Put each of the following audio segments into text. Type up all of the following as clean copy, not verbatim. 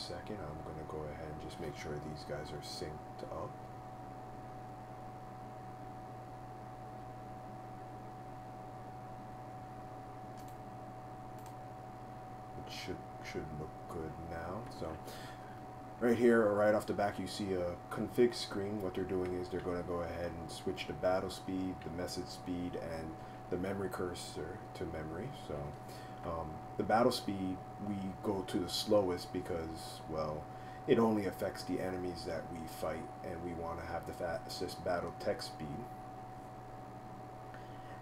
second. I'm going to go ahead and just make sure these guys are synced up. It should look good now. So right here, right off the back, you see a config screen. What they're doing is they're going to go ahead and switch the battle speed, the message speed, and the memory cursor to memory. So the battle speed, we go to the slowest because, well, it only affects the enemies that we fight, and we want to have the fastest battle text speed.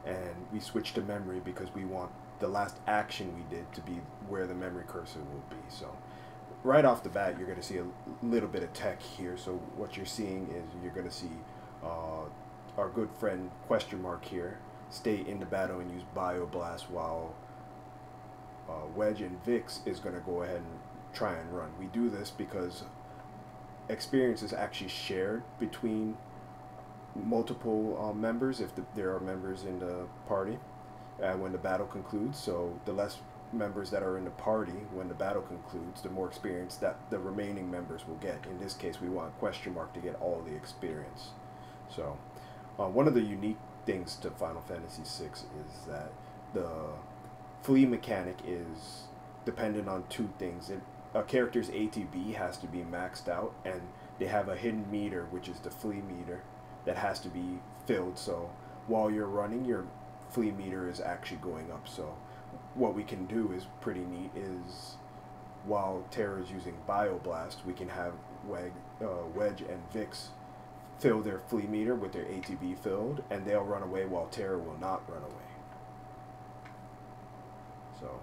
And we switch to memory because we want the last action we did to be where the memory cursor will be. So right off the bat, you're going to see a little bit of tech here. So what you're seeing is you're going to see our good friend question mark here stay in the battle and use Bioblast, while Wedge and Vix is going to go ahead and try and run. We do this because experience is actually shared between multiple members if there are members in the party when the battle concludes. So the less members that are in the party when the battle concludes, the more experience that the remaining members will get. In this case, we want question mark to get all the experience. So one of the unique things to Final Fantasy VI is that the flee mechanic is dependent on two things. A character's ATB has to be maxed out, and they have a hidden meter, which is the flee meter, that has to be filled. So while you're running, your flee meter is actually going up. So what we can do is pretty neat is while Terra is using Bioblast, we can have Wedge and Vix fill their flee meter with their ATB filled, and they'll run away while Terra will not run away. So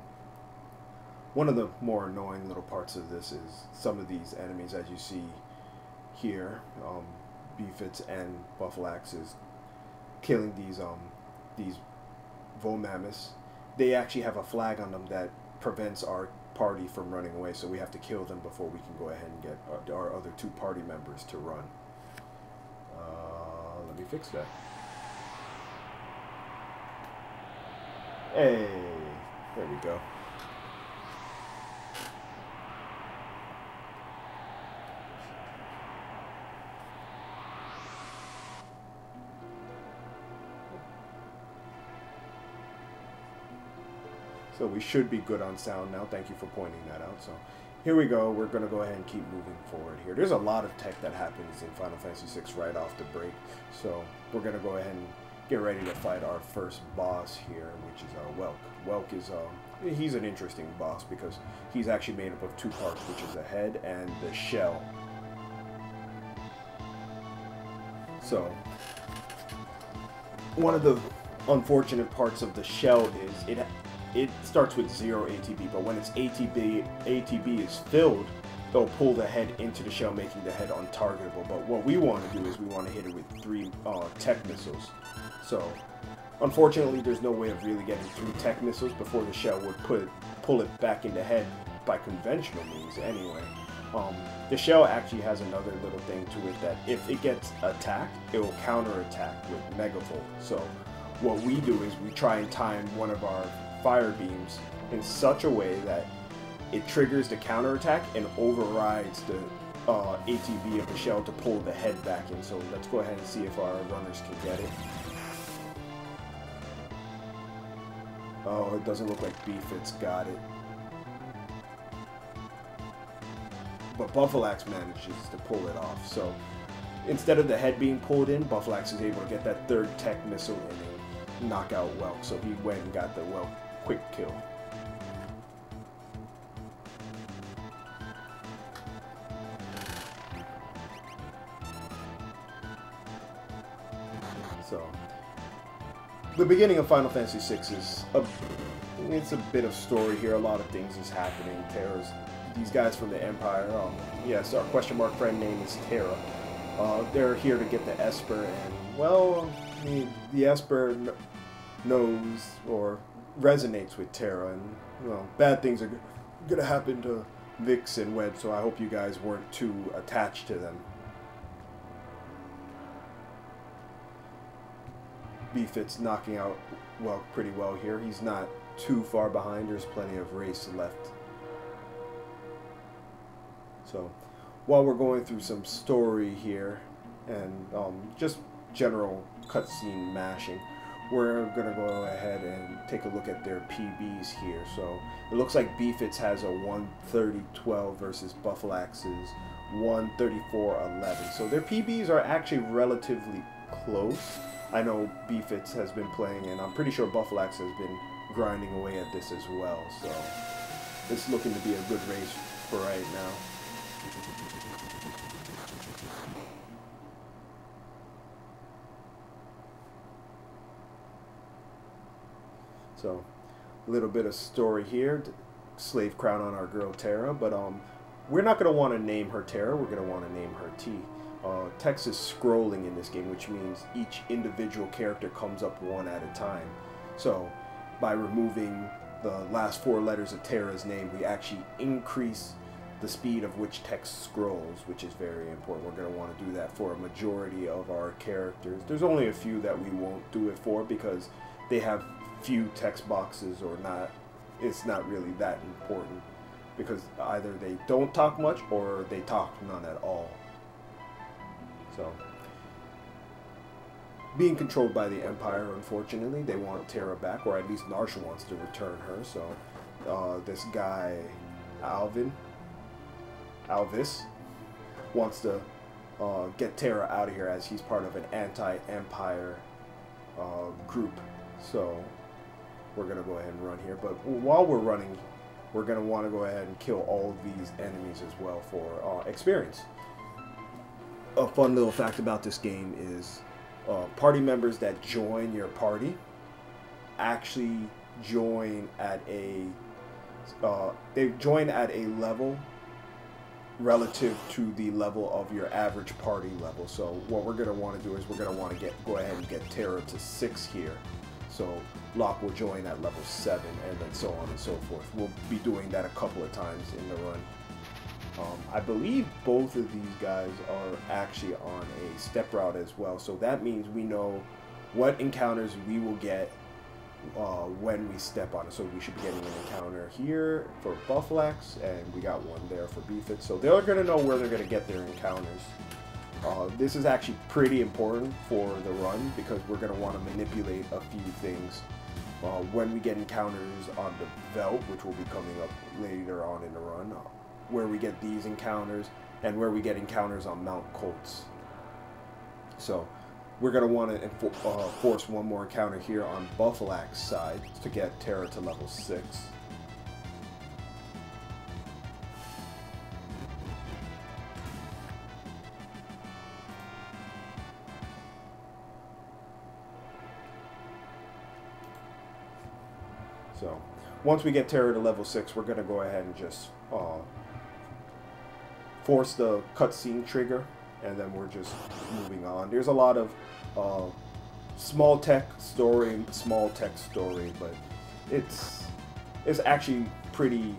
one of the more annoying little parts of this is some of these enemies, as you see here, Beefits and Buffalax is killing these Volmammus. They actually have a flag on them that prevents our party from running away, so we have to kill them before we can go ahead and get our other two party members to run. Let me fix that. Hey, there we go. So we should be good on sound now. Thank you for pointing that out. So here we go. We're going to go ahead and keep moving forward here. There's a lot of tech that happens in Final Fantasy VI right off the break. So we're going to go ahead and get ready to fight our first boss here, which is Welk. Welk is he's an interesting boss because he's actually made up of two parts, which is the head and the shell. So one of the unfortunate parts of the shell is it starts with 0 ATB, but when its ATB is filled, they'll pull the head into the shell, making the head untargetable. But what we want to do is we want to hit it with 3 tech missiles. So unfortunately, there's no way of really getting 3 tech missiles before the shell would pull it back in the head by conventional means anyway. The shell actually has another little thing to it that if it gets attacked, it will counterattack with Megavolt. So what we do is we try and time one of our fire beams in such a way that it triggers the counterattack and overrides the ATB of the shell to pull the head back in. So let's go ahead and see if our runners can get it. Oh, it doesn't look like Beefits got it. But Buffalax manages to pull it off. So instead of the head being pulled in, Buffalax is able to get that 3rd tech missile in and knock out Welk. So he went and got the Welk quick kill. So the beginning of Final Fantasy VI is it's a bit of story here. A lot of things is happening. Terra's these guys from the Empire. Yes, our question mark friend name is Terra. They're here to get the Esper, and well, the Esper knows or resonates with Terra, and well, bad things are gonna happen to Vix and Wedge. So I hope you guys weren't too attached to them. Beefit's knocking out Welk pretty well here. He's not too far behind. There's plenty of race left. So while we're going through some story here and just general cutscene mashing, we're gonna go ahead and take a look at their PBs here. So it looks like BFITS has a 130-12 versus Buffalax's 134-11. So their PBs are actually relatively close. I know BFITS has been playing, and I'm pretty sure Buffalax has been grinding away at this as well. So it's looking to be a good race for right now. So, a little bit of story here. Slave crown on our girl Terra, but we're not going to want to name her Terra. We're going to want to name her T. Text is scrolling in this game, which means each individual character comes up one at a time. So, by removing the last 4 letters of Terra's name, we actually increase the speed of which text scrolls, which is very important. We're going to want to do that for a majority of our characters. There's only a few that we won't do it for because they have few text boxes or not. It's not really that important because either they don't talk much or they talk none at all. So being controlled by the Empire, unfortunately, they want Terra back, or at least Narsha wants to return her. So this guy Alvis wants to get Terra out of here as he's part of an anti-Empire group. So we're going to go ahead and run here. But while we're running, we're going to want to go ahead and kill all of these enemies as well for experience. A fun little fact about this game is party members that join your party actually join at a level relative to the level of your average party level. So what we're going to want to do is we're going to want to go ahead and get Terra to 6 here. So Locke will join at level 7, and then so on and so forth. We'll be doing that a couple of times in the run. I believe both of these guys are actually on a step route as well, so that means we know what encounters we will get when we step on it. So we should be getting an encounter here for Buffalax, and we got one there for BFITS. So they're going to know where they're going to get their encounters. This is actually pretty important for the run because we're going to want to manipulate a few things when we get encounters on the Veldt, which will be coming up later on in the run, where we get these encounters and where we get encounters on Mount Colts. So we're going to want to force one more encounter here on Buffalax's side to get Terra to level 6. So once we get Terra to level 6, we're going to go ahead and just force the cutscene trigger, and then we're just moving on. There's a lot of small text story, but it's actually pretty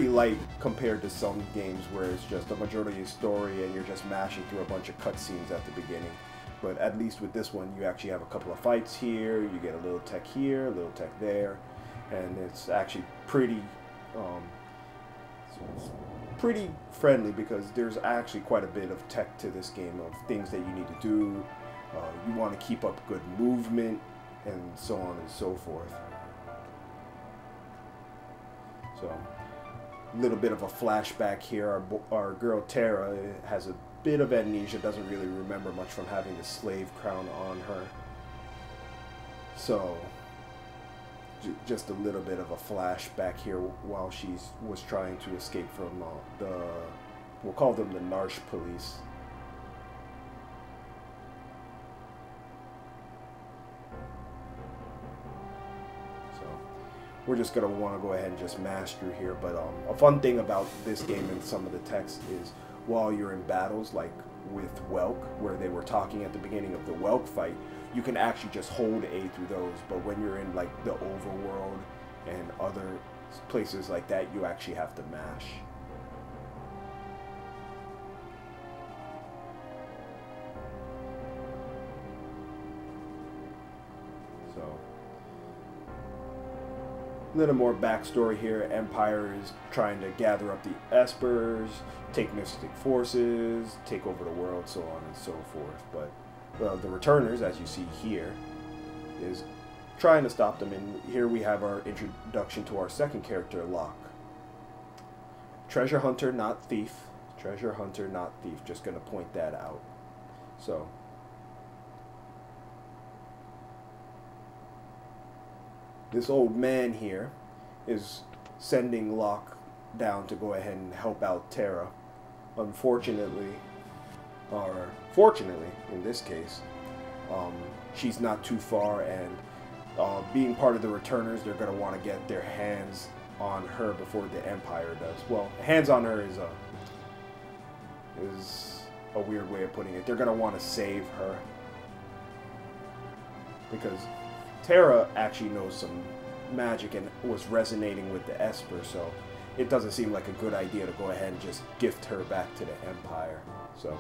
light compared to some games where it's just a majority of story and you're just mashing through a bunch of cutscenes at the beginning. But at least with this one, you actually have a couple of fights here, you get a little tech here, a little tech there, and it's actually pretty friendly because there's actually quite a bit of tech to this game of things that you need to do. You want to keep up good movement and so on and so forth. So a little bit of a flashback here. Our girl Terra has a bit of amnesia, doesn't really remember much from having the slave crown on her. So just a little bit of a flashback here while she was trying to escape from we'll call them the Narsha police. So we're just going to want to go ahead and just mash through here. But a fun thing about this game and some of the text is while you're in battles like with Welk, where they were talking at the beginning of the Welk fight, you can actually just hold A through those. But when you're in like the overworld and other places like that, you actually have to mash. So A little more backstory here. Empire is trying to gather up the Espers, take Mystic forces, take over the world, so on and so forth. But well, the Returners, as you see here, is trying to stop them. And here we have our introduction to our second character, Locke. Treasure hunter, not thief. Treasure hunter, not thief. Just going to point that out. So this old man here is sending Locke down to go ahead and help out Terra. Unfortunately, or fortunately in this case, she's not too far, and being part of the Returners, they're going to want to get their hands on her before the Empire does. Well, hands on her is a weird way of putting it. They're going to want to save her, because Terra actually knows some magic and was resonating with the Esper, so it doesn't seem like a good idea to go ahead and just gift her back to the Empire. So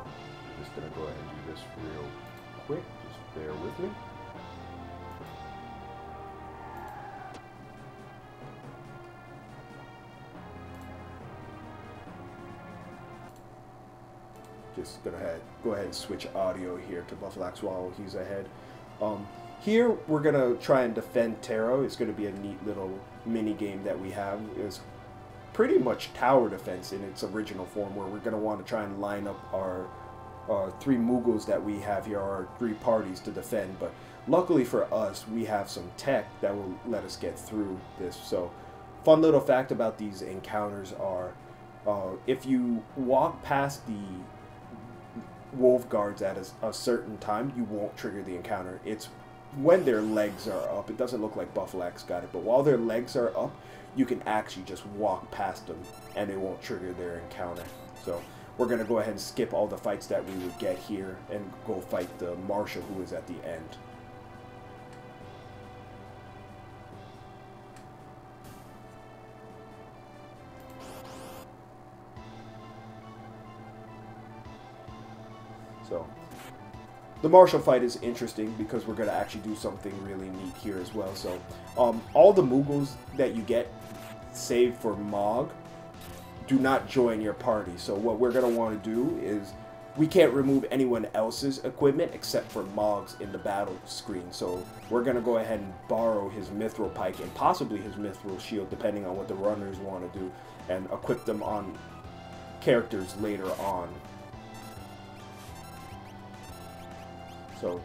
I'm just going to go ahead and do this real quick. Just bear with me. Just gonna go ahead and switch audio here to Buffalax while he's ahead. Here we're gonna try and defend Terra. It's gonna be a neat little mini game that we have. It's pretty much tower defense in its original form, where we're gonna want to try and line up our three Mughals that we have here, our three parties to defend. But luckily for us, we have some tech that will let us get through this. So, fun little fact about these encounters are, if you walk past the wolf guards at a certain time, you won't trigger the encounter. It's when their legs are up. It doesn't look like Buffalax got it, but while their legs are up, you can actually just walk past them and it won't trigger their encounter. So we're going to go ahead and skip all the fights that we would get here and go fight the Marshal, who is at the end. So the Marshal fight is interesting because we're going to actually do something really neat here as well. So all the Mughals that you get, save for Mog, do not join your party. So what we're going to want to do is, we can't remove anyone else's equipment except for Mog's in the battle screen. So we're going to go ahead and borrow his Mithril Pike and possibly his Mithril Shield, depending on what the runners want to do, and equip them on characters later on. So,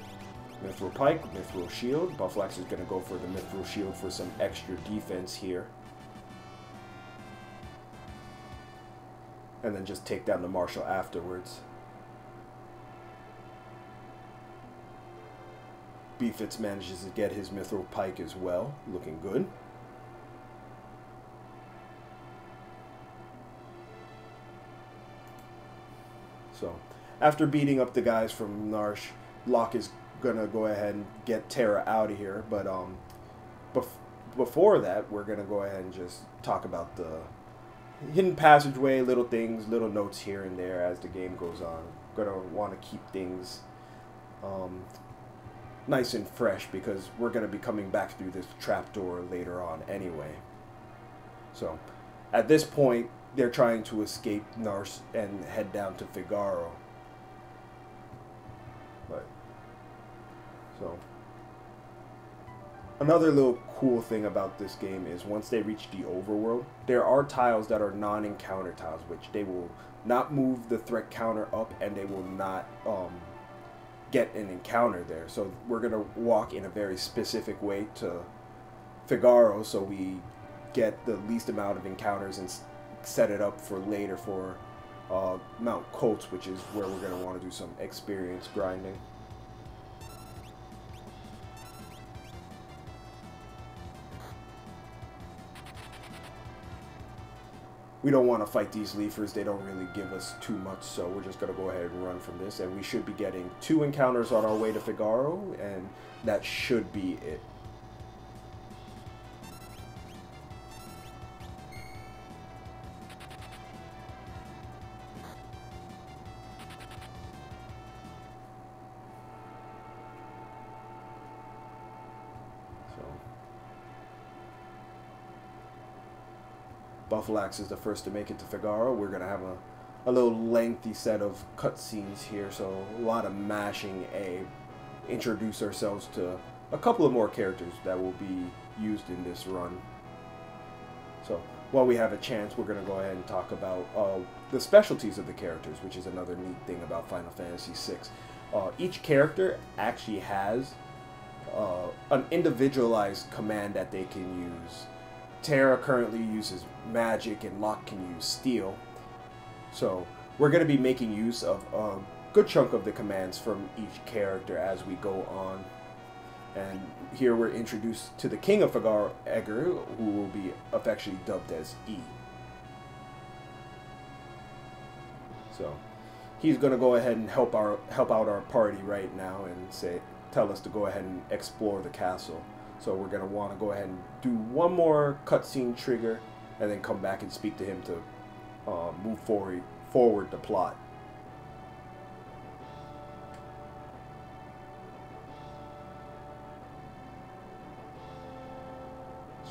Mithril Pike, Mithril Shield. Buffalax is going to go for the Mithril Shield for some extra defense here. And then just take down the Marshal afterwards. B-Fitz manages to get his Mithril Pike as well. Looking good. So, after beating up the guys from Narshe, Locke is gonna go ahead and get Terra out of here, but before that, we're gonna go ahead and just talk about the hidden passageway, little things, little notes here and there as the game goes on. Gonna want to keep things nice and fresh because we're gonna be coming back through this trapdoor later on anyway. So, at this point, they're trying to escape Narshe and head down to Figaro. So, another little cool thing about this game is once they reach the overworld, there are tiles that are non-encounter tiles, which they will not move the threat counter up and they will not get an encounter there. So we're going to walk in a very specific way to Figaro so we get the least amount of encounters and set it up for later for Mount Colts, which is where we're going to want to do some experience grinding. We don't want to fight these Leafers. They don't really give us too much, so we're just going to go ahead and run from this. And we should be getting 2 encounters on our way to Figaro, and that should be it. Buffalax is the first to make it to Figaro, we're going to have a little lengthy set of cutscenes here, so a lot of mashing A. Introduce ourselves to a couple of more characters that will be used in this run. So while we have a chance, we're going to go ahead and talk about the specialties of the characters, which is another neat thing about Final Fantasy VI. Each character actually has an individualized command that they can use. Terra currently uses magic and Locke can use steel. So we're going to be making use of a good chunk of the commands from each character as we go on. And here we're introduced to the King of Figaro, Edgar, who will be affectionately dubbed as E. So he's going to go ahead and help out our party right now and tell us to go ahead and explore the castle. So we're going to want to go ahead and do one more cutscene trigger and then come back and speak to him to move forward the plot.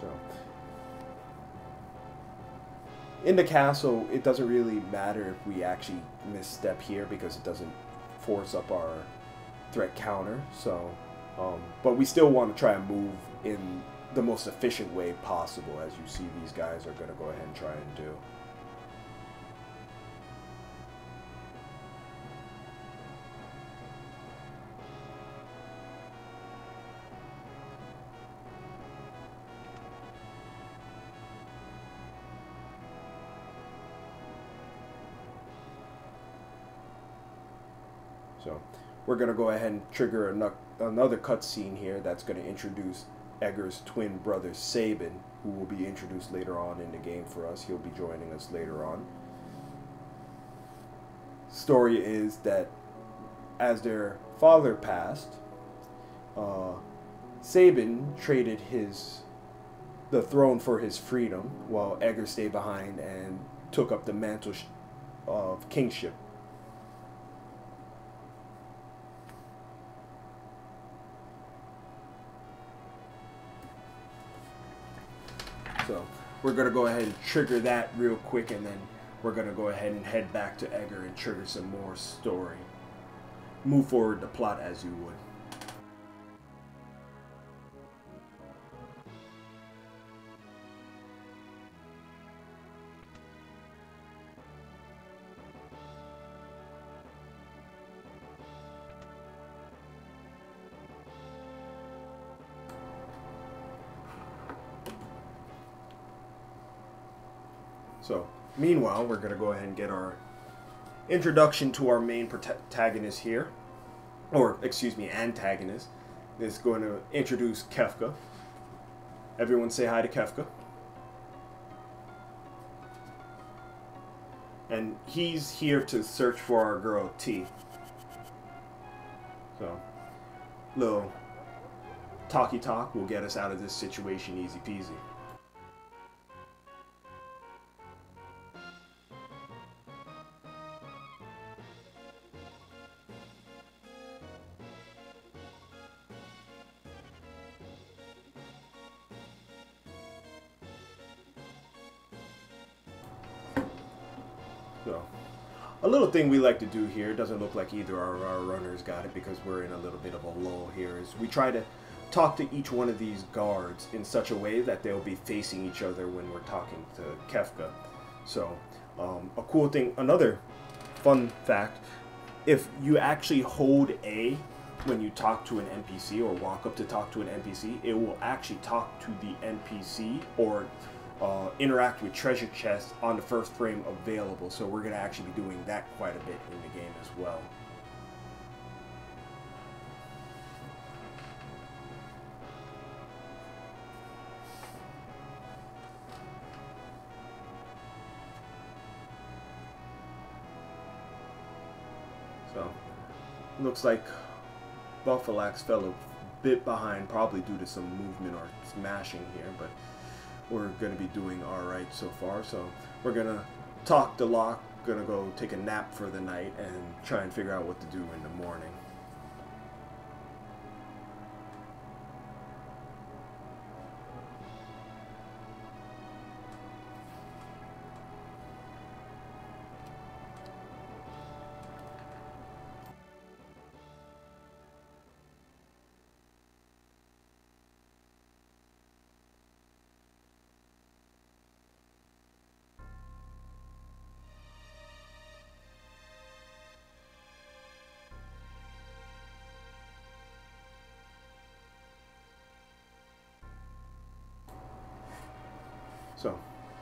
So in the castle, it doesn't really matter if we actually misstep here because it doesn't force up our threat counter. So, but we still want to try and move in the most efficient way possible, as you see these guys are going to go ahead and try and do. So we're going to go ahead and trigger another cutscene here that's going to introduce Edgar's twin brother Sabin, who will be introduced later on in the game for us. He'll be joining us later on. Story is that as their father passed, Sabin traded the throne for his freedom, while Edgar stayed behind and took up the mantle of kingship. So we're going to go ahead and trigger that real quick, and then we're going to go ahead and head back to Edgar and trigger some more story. Move forward the plot as you would. So, meanwhile, we're going to go ahead and get our introduction to our main protagonist here. Or, excuse me, antagonist. Is going to introduce Kefka. Everyone say hi to Kefka. And he's here to search for our girl, T. So, little talky talk will get us out of this situation easy peasy. So, a little thing we like to do here, doesn't look like either of our runners got it because we're in a little bit of a lull here, is we try to talk to each one of these guards in such a way that they'll be facing each other when we're talking to Kefka. So, a cool thing, another fun fact, if you actually hold A when you talk to an NPC or walk up to talk to an NPC, it will actually talk to the NPC or interact with treasure chests on the first frame available. So we're going to actually be doing that quite a bit in the game as well. So looks like Buffalax fell a bit behind, probably due to some movement or smashing here, but we're going to be doing alright so far. So we're going to talk to Locke, going to go take a nap for the night and try and figure out what to do in the morning. So,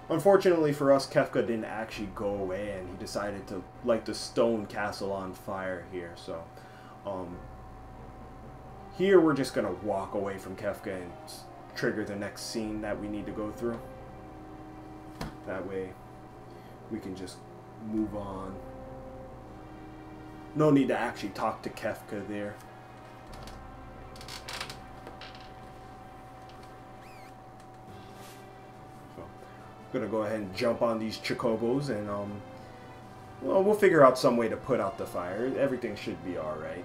unfortunately for us, Kefka didn't actually go away, and he decided to light the stone castle on fire here. So, here we're just going to walk away from Kefka and trigger the next scene that we need to go through. That way, we can just move on. No need to actually talk to Kefka there. So, I'm gonna go ahead and jump on these chocobos, and well, we'll figure out some way to put out the fire. Everything should be all right.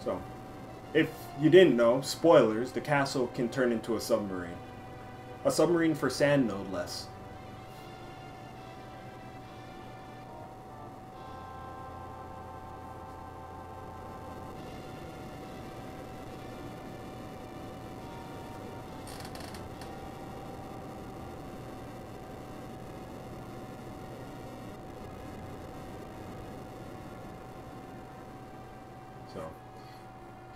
So, if you didn't know, spoilers, the castle can turn into a submarine. A submarine for sand, no less. So,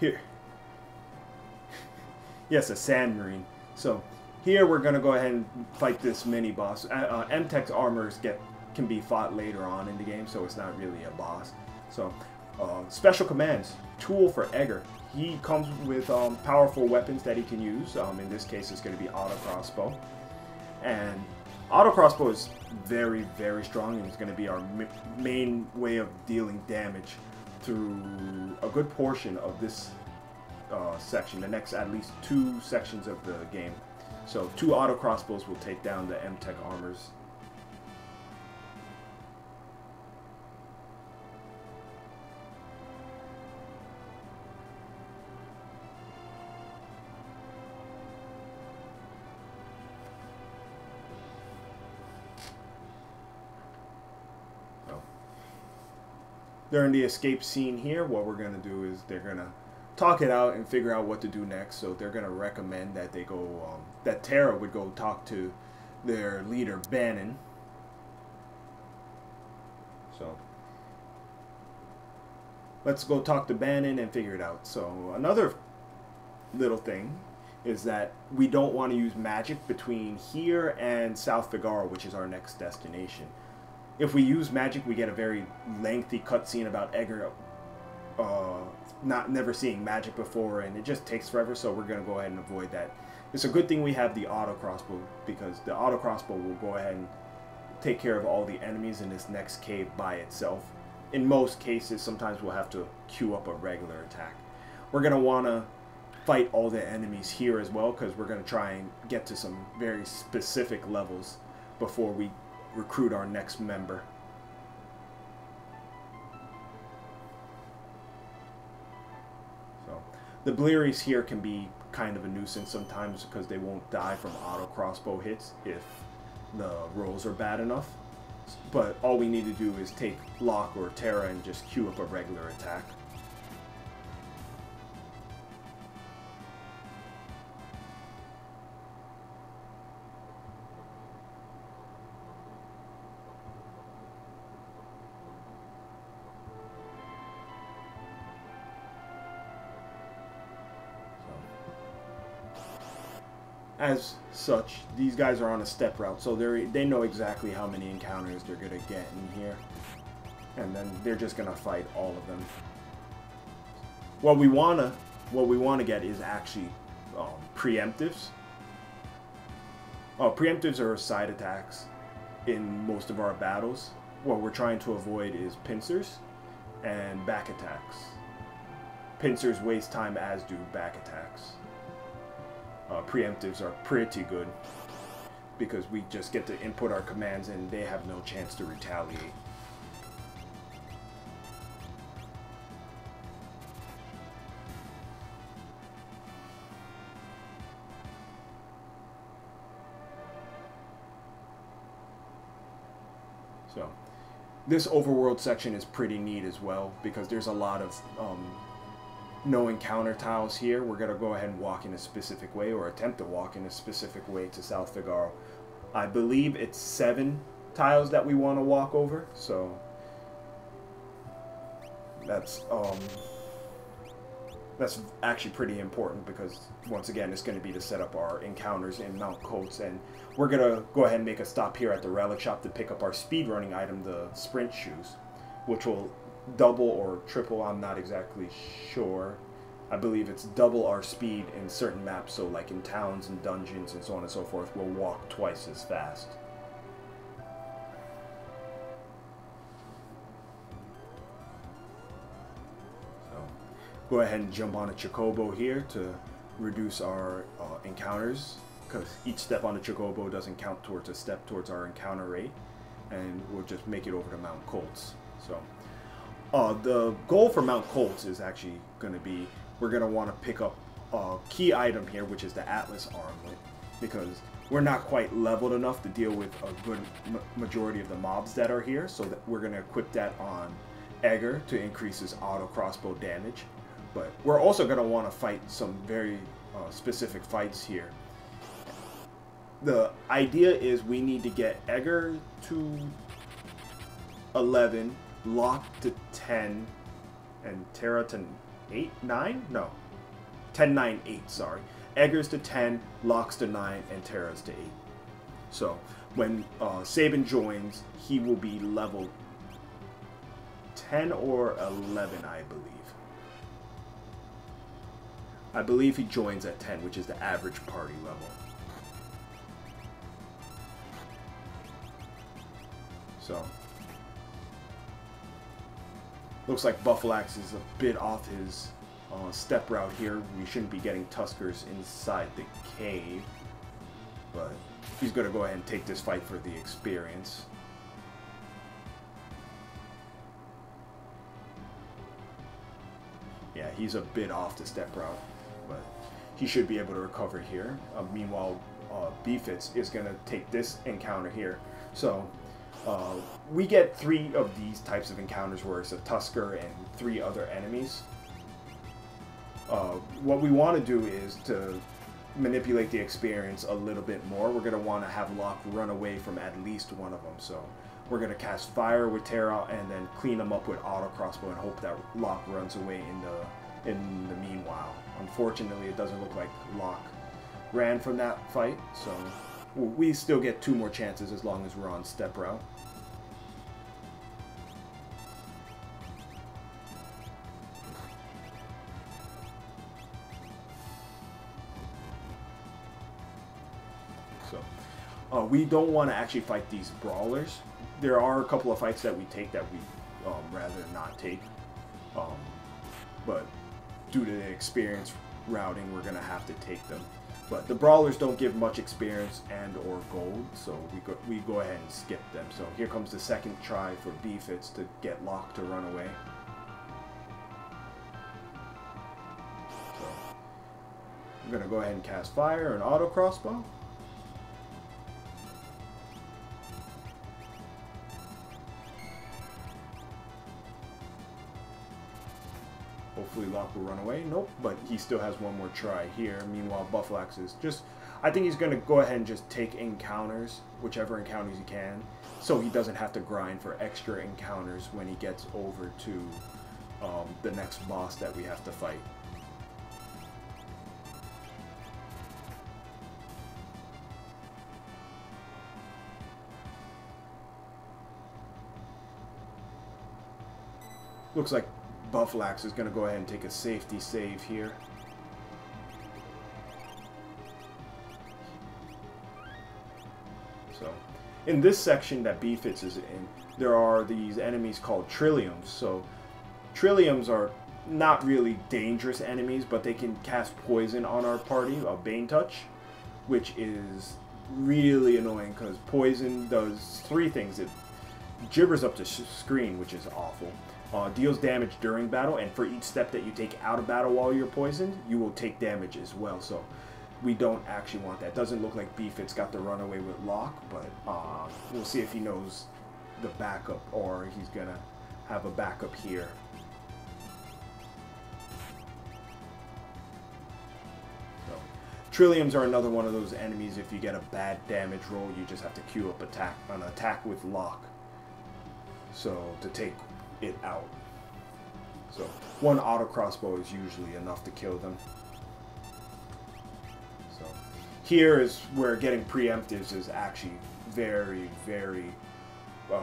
here. Yes, a sand marine. So, here we're going to go ahead and fight this mini-boss. M-Tech's armors can be fought later on in the game, so it's not really a boss. So, special commands. Tool for Edgar. He comes with powerful weapons that he can use. In this case, it's going to be auto crossbow. And auto crossbow is very, very strong, and it's going to be our main way of dealing damage through a good portion of this section, the next at least 2 sections of the game. So 2 auto crossbows will take down the M-Tech armors. During the escape scene here, what we're going to do is they're going to talk it out and figure out what to do next. So they're going to recommend that they go, that Terra would go talk to their leader, Bannon. So let's go talk to Bannon and figure it out. So another little thing is that we don't want to use magic between here and South Figaro, which is our next destination. If we use magic, we get a very lengthy cutscene about Edgar never seeing magic before, and it just takes forever, so we're going to go ahead and avoid that. It's a good thing we have the auto crossbow, because the auto crossbow will go ahead and take care of all the enemies in this next cave by itself. In most cases, sometimes we'll have to queue up a regular attack. We're going to want to fight all the enemies here as well, because we're going to try and get to some very specific levels before we recruit our next member. So the Bleeries here can be kind of a nuisance sometimes because they won't die from auto crossbow hits if the rolls are bad enough. But all we need to do is take Locke or Terra and just queue up a regular attack. As such, these guys are on a step route, so they know exactly how many encounters they're gonna get in here, and then they're just gonna fight all of them. What we wanna get is actually preemptives. Preemptives are side attacks in most of our battles. What we're trying to avoid is pincers and back attacks. Pincers waste time, as do back attacks. Preemptives are pretty good because we just get to input our commands and they have no chance to retaliate. So this overworld section is pretty neat as well because there's a lot of no encounter tiles here. We're going to go ahead and walk in a specific way, or attempt to walk in a specific way to South Figaro. I believe it's 7 tiles that we want to walk over, so that's actually pretty important because, once again, it's going to be to set up our encounters in Mount Coates. And we're going to go ahead and make a stop here at the relic shop to pick up our speedrunning item, the sprint shoes, which will double or triple, I'm not exactly sure. I believe it's double our speed in certain maps, so like in towns and dungeons and so on and so forth, we'll walk twice as fast. Go ahead and jump on a Chocobo here to reduce our encounters, because each step on the Chocobo doesn't count towards a step towards our encounter rate, and we'll just make it over to Mount Coates. So the goal for Mount Coates is actually going to be, we're going to want to pick up a key item here, which is the Atlas Armlet, because we're not quite leveled enough to deal with a good majority of the mobs that are here, so that we're going to equip that on Edgar to increase his auto crossbow damage. But we're also going to want to fight some very specific fights here. The idea is we need to get Edgar to 11, Locke to 10, and Terra to 8, 9? No. 10, 9, 8, sorry. Edgar's to 10, Locke's to 9, and Terra's to 8. So when Sabin joins, he will be level 10 or 11, I believe. I believe he joins at 10, which is the average party level. So, looks like Buffalax is a bit off his step route here. We shouldn't be getting Tuskers inside the cave, but he's going to go ahead and take this fight for the experience. Yeah, he's a bit off the step route, but he should be able to recover here. Meanwhile, Beefits is going to take this encounter here. So we get 3 of these types of encounters where it's a Tusker and 3 other enemies. What we want to do is to manipulate the experience a little bit more. We're going to want to have Locke run away from at least one of them. So we're going to cast Fire with Terra and then clean them up with Auto Crossbow and hope that Locke runs away in the meanwhile. Unfortunately, it doesn't look like Locke ran from that fight, so we still get 2 more chances as long as we're on step route. So we don't want to actually fight these brawlers. There are a couple of fights that we take that we rather not take, but due to the experience routing, we're going to have to take them. But the brawlers don't give much experience and or gold, so we go ahead and skip them. So here comes the second try for Beefits to get Locke to run away. So I'm going to go ahead and cast Fire and Auto Crossbow. Hopefully Locke will run away. Nope, but he still has one more try here. Meanwhile, Buffalax is just... I think he's going to go ahead and just take encounters, whichever encounters he can, so he doesn't have to grind for extra encounters when he gets over to the next boss that we have to fight. Looks like Buffalax is going to go ahead and take a safety save here. So, in this section that Beefits is in, there are these enemies called Trilliums. So, Trilliums are not really dangerous enemies, but they can cast poison on our party, Bane Touch, which is really annoying because poison does 3 things. It gibbers up the screen, which is awful. Deals damage during battle, and for each step that you take out of battle while you're poisoned, you will take damage as well. So we don't actually want that. Doesn't look like Beefit's got the runaway with Locke, but we'll see if he knows the backup, or he's gonna have a backup here. So, Trilliums are another one of those enemies. If you get a bad damage roll, you just have to queue up an attack with Locke, so to take it out. So one auto crossbow is usually enough to kill them. So here is where getting preemptives is actually very, very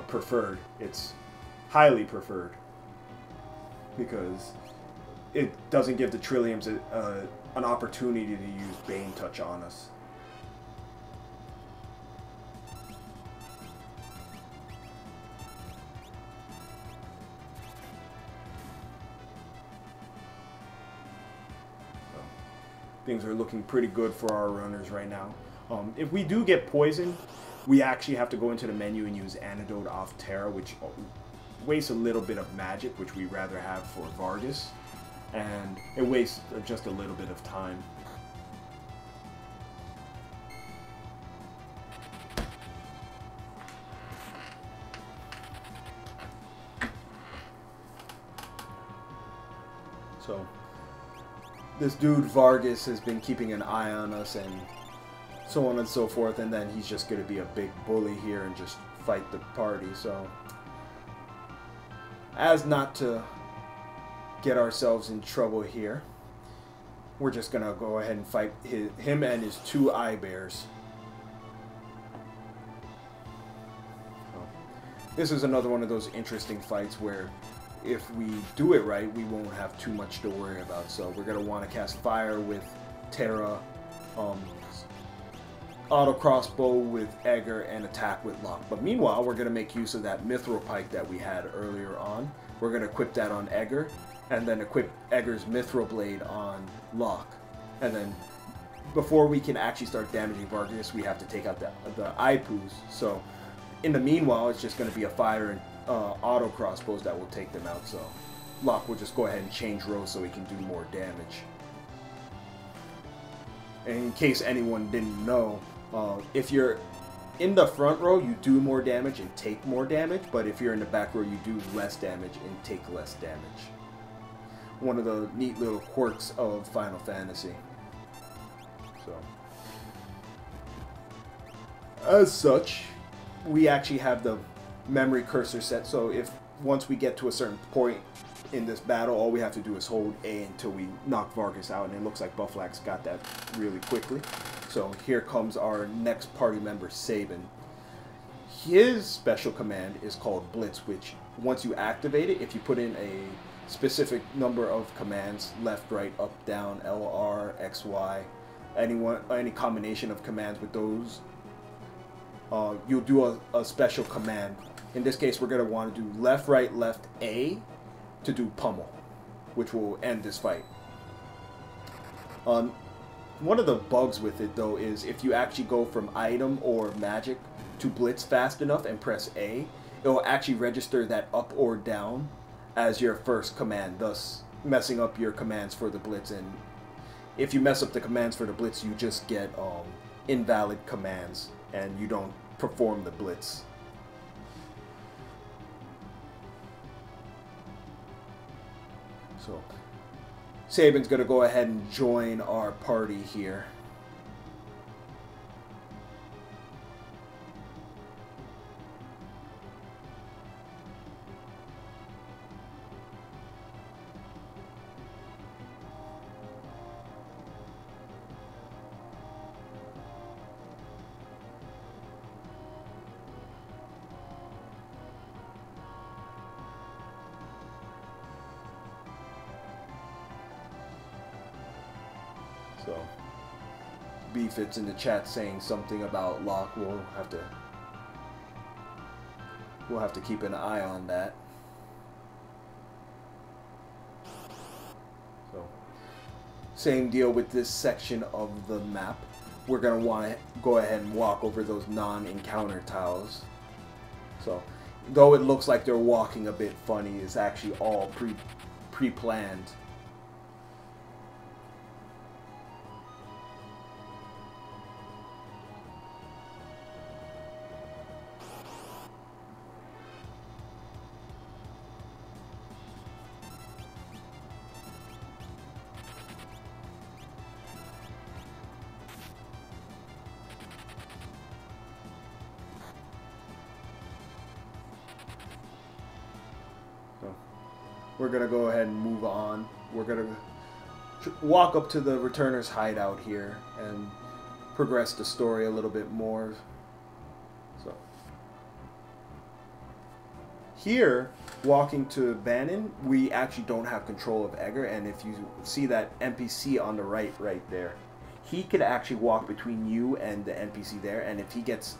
preferred. It's highly preferred because it doesn't give the Trilliums an opportunity to use Bane Touch on us. Things are looking pretty good for our runners right now. If we do get poisoned, we actually have to go into the menu and use Antidote off Terra, which wastes a little bit of magic, which we rather have for Vargas, and it wastes just a little bit of time. So this dude Vargas has been keeping an eye on us and so on and so forth, and then he's just going to be a big bully here and just fight the party. So as not to get ourselves in trouble here, we're just going to go ahead and fight him and his 2 eye bears. So this is another one of those interesting fights where if we do it right, we won't have too much to worry about. So we're going to want to cast Fire with Terra, auto crossbow with Egger, and attack with Locke. But meanwhile, we're going to make use of that Mithril Pike that we had earlier on. We're going to equip that on Egger, and then equip Egger's Mithril Blade on Locke. And then before we can actually start damaging Vargas, we have to take out the Ipoos. So in the meanwhile, it's just going to be a Fire and auto crossbows that will take them out. So Locke will just go ahead and change rows so he can do more damage. And in case anyone didn't know, if you're in the front row, you do more damage and take more damage, but if you're in the back row, you do less damage and take less damage. One of the neat little quirks of Final Fantasy. So, as such, we actually have the memory cursor set, so if once we get to a certain point in this battle, all we have to do is hold A until we knock Vargas out, and it looks like Bufflax got that really quickly. So here comes our next party member, Sabin. His special command is called Blitz, which once you activate it, if you put in a specific number of commands, left, right, up, down, LR, X, Y, any combination of commands with those, you'll do a special command. In this case, we're going to want to do left, right, left, A to do pummel, which will end this fight. One of the bugs with it, though, is if you actually go from item or magic to blitz fast enough and press A, it will actually register that up or down as your first command, thus messing up your commands for the blitz. And if you mess up the commands for the blitz, you just get invalid commands and you don't perform the blitz. So Sabin's going to go ahead and join our party here. So, Beefit's in the chat saying something about Locke. We'll have to keep an eye on that. So, same deal with this section of the map. We're gonna want to go ahead and walk over those non-encounter tiles. So, though it looks like they're walking a bit funny, it's actually all pre-planned. we're going to go ahead and move on. We're going to walk up to the Returner's hideout here and progress the story a little bit more. So here, walking to Bannon, we actually don't have control of Edgar, and if you see that NPC on the right there, he could actually walk between you and the NPC there, and if he gets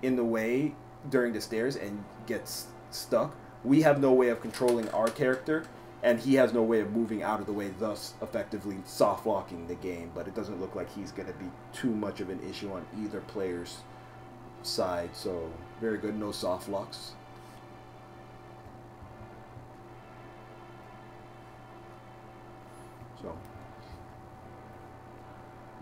in the way during the stairs and gets stuck, we have no way of controlling our character, and he has no way of moving out of the way, thus effectively soft locking the game. But it doesn't look like he's going to be too much of an issue on either player's side, so very good, no soft locks. So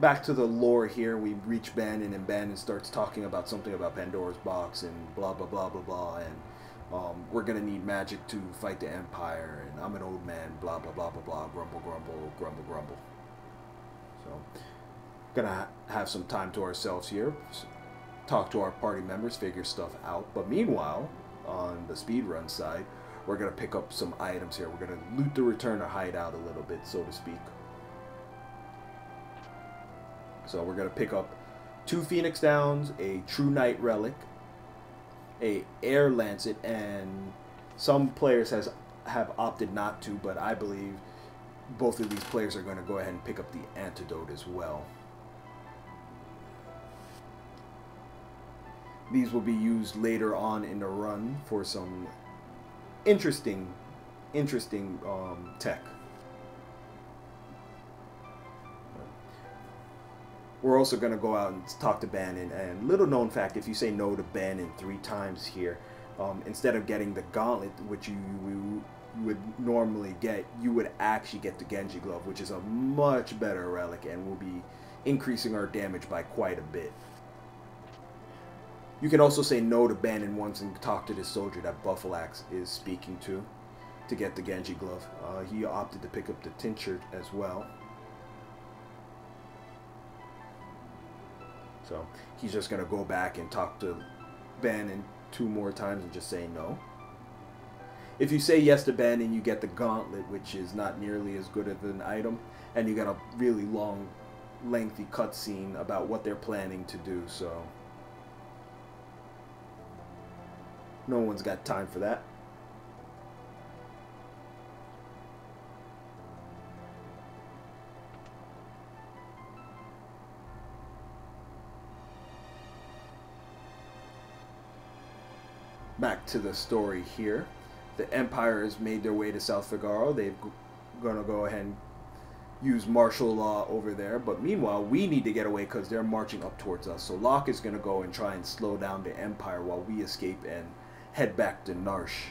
back to the lore here, we reach Bannon, and Bannon starts talking about something about Pandora's box and blah blah blah blah blah, and we're gonna need magic to fight the Empire, and I'm an old man, blah blah blah blah blah, grumble grumble grumble grumble. So gonna have some time to ourselves here, talk to our party members, figure stuff out. But meanwhile, on the speedrun side, we're gonna pick up some items here. We're gonna loot the Returner hideout a little bit, so to speak. So we're gonna pick up 2 Phoenix Downs, a True Knight relic, a Air Lancet, and some players have opted not to, but I believe both of these players are going to go ahead and pick up the Antidote as well. These will be used later on in the run for some interesting tech. We're also going to go out and talk to Bannon, and little known fact, if you say no to Bannon 3 times here, instead of getting the Gauntlet, which you would normally get, you would actually get the Genji Glove, which is a much better relic and will be increasing our damage by quite a bit. You can also say no to Bannon once and talk to this soldier that Buffalax is speaking to get the Genji Glove. He opted to pick up the tincture as well. So he's just going to go back and talk to Bannon 2 more times and just say no. If you say yes to Bannon, you get the Gauntlet, which is not nearly as good of an item, and you get a really long, lengthy cutscene about what they're planning to do, so no one's got time for that. Back to the story here. The Empire has made their way to South Figaro. They're going to go ahead and use martial law over there. But meanwhile, we need to get away because they're marching up towards us. So Locke is going to go and try and slow down the Empire while we escape and head back to Narshe.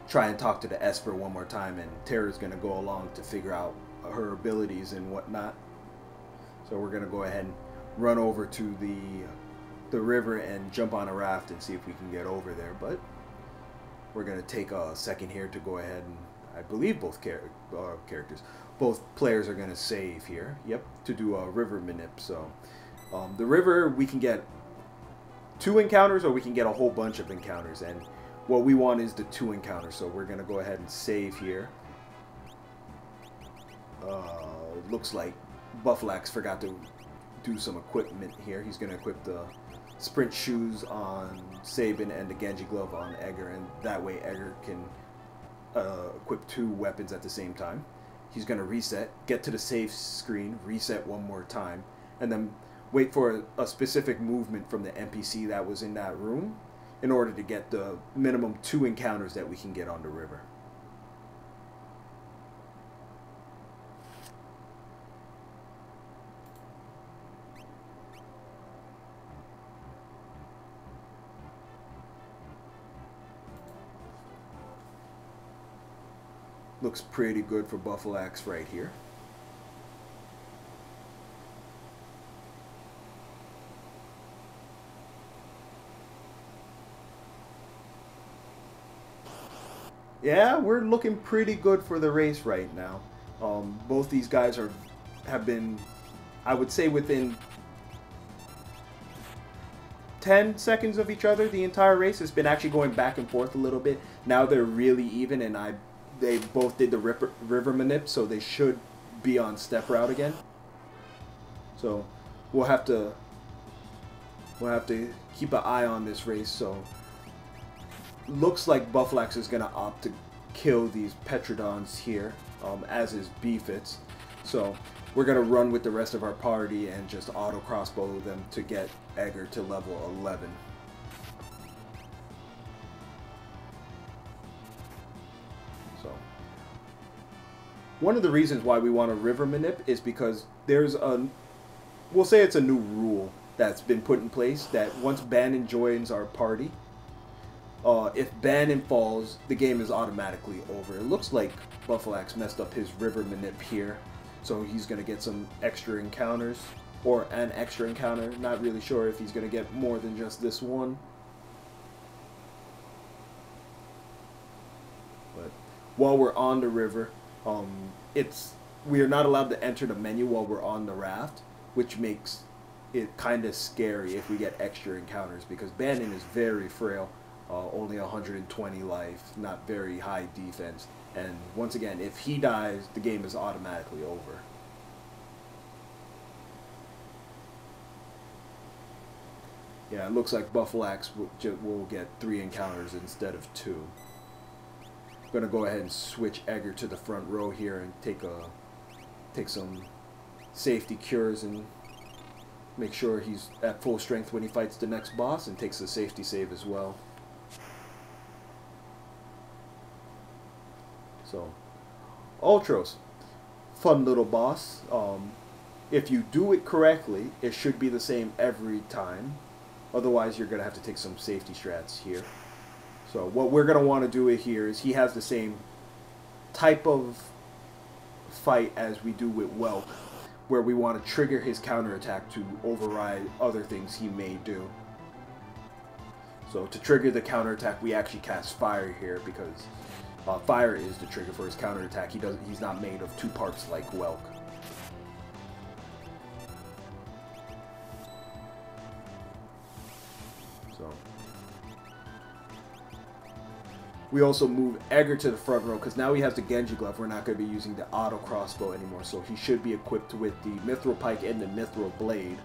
Try and talk to the Esper one more time, and Terra's going to go along to figure out her abilities and whatnot. So we're going to go ahead and run over to the river and jump on a raft and see if we can get over there, but we're going to take a second here to go ahead and, I believe both both players are going to save here, yep, to do a river manip. So the river, we can get 2 encounters or we can get a whole bunch of encounters, and what we want is the 2 encounters, so we're going to go ahead and save here. Looks like Buffalax forgot to do some equipment here. He's going to equip the sprint shoes on Sabin and the Genji Glove on Edgar, and that way Edgar can equip 2 weapons at the same time. He's going to reset, get to the save screen, reset one more time, and then wait for a specific movement from the NPC that was in that room in order to get the minimum 2 encounters that we can get on the river. Looks pretty good for Buffalax right here. Yeah, we're looking pretty good for the race right now. Both these guys have been, I would say, within 10 seconds of each other the entire race. It's been actually going back and forth a little bit. Now they're really even, and they both did the river manip, so they should be on step route again. So we'll have to keep an eye on this race. So looks like Buffalax is gonna opt to kill these Petrodons here, as is befits. So we're gonna run with the rest of our party and just auto crossbow them to get Egger to level 11. So one of the reasons why we want a river manip is because there's we'll say it's a new rule that's been put in place that once Bannon joins our party, if Bannon falls, the game is automatically over. It looks like Buffalax messed up his river manip here, so he's going to get some extra encounters, or an extra encounter. Not really sure if he's going to get more than just this one. But while we're on the river, we are not allowed to enter the menu while we're on the raft, which makes it kind of scary if we get extra encounters, because Bannon is very frail, only 120 life, not very high defense, and once again, if he dies, the game is automatically over. Yeah, it looks like Buffalax will get 3 encounters instead of 2. I'm gonna go ahead and switch Egger to the front row here and take some safety cures and make sure he's at full strength when he fights the next boss, and takes a safety save as well. So, Ultros, fun little boss. If you do it correctly, it should be the same every time. Otherwise, you're going to have to take some safety strats here. So what we're going to want to do here is, he has the same type of fight as we do with Welk, where we want to trigger his counterattack to override other things he may do. So to trigger the counterattack, we actually cast Fire here, because Fire is the trigger for his counterattack. He's not made of 2 parts like Welk. So we also move Egger to the front row, because now he has the Genji glove. We're not going to be using the auto crossbow anymore, so he should be equipped with the Mithril pike and the Mithril blade,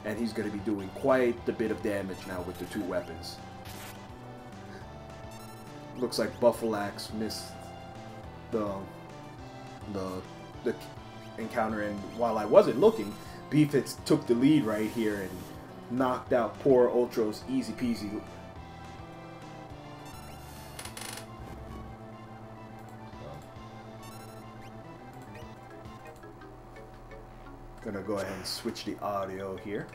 and he's going to be doing quite a bit of damage now with the 2 weapons. Looks like Buffalax missed the encounter, and while I wasn't looking, Bfits took the lead right here and knocked out poor Ultros easy peasy. Gonna go ahead and switch the audio here.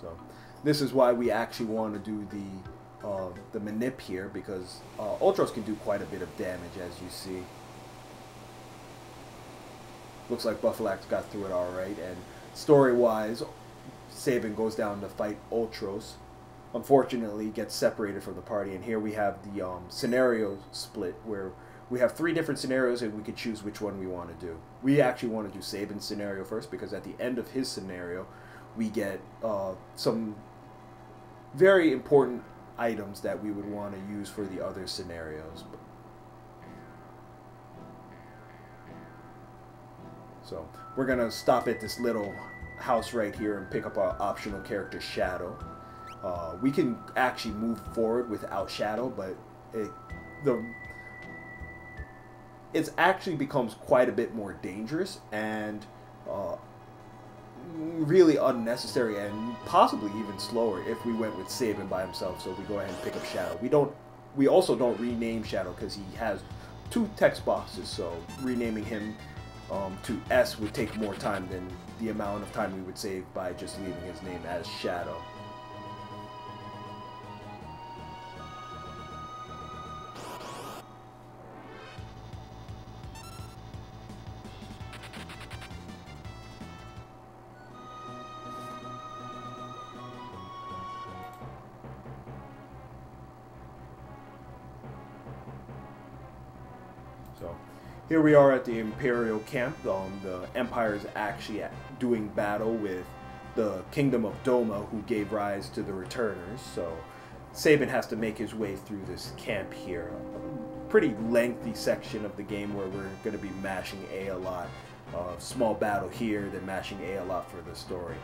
So this is why we actually want to do the manip here, because Ultros can do quite a bit of damage, as you see. Looks like Buffalax got through it alright, and story-wise, Sabin goes down to fight Ultros. Unfortunately, gets separated from the party, and here we have the scenario split, where we have 3 different scenarios and we can choose which one we want to do. We actually want to do Sabin's scenario first, because at the end of his scenario, we get some very important items that we would want to use for the other scenarios. So we're going to stop at this little house right here and pick up our optional character, Shadow. We can actually move forward without Shadow, but it actually becomes quite a bit more dangerous and really unnecessary, and possibly even slower if we went with Sabin by himself. So we go ahead and pick up Shadow. We also don't rename Shadow, because he has 2 text boxes, so renaming him to S would take more time than the amount of time we would save by just leaving his name as Shadow. So Here we are at the Imperial camp. The Empire is actually doing battle with the Kingdom of Doma, who gave rise to the Returners. So Sabin has to make his way through this camp here. A pretty lengthy section of the game where we're going to be mashing A a lot. Small battle here, then mashing A lot for the story.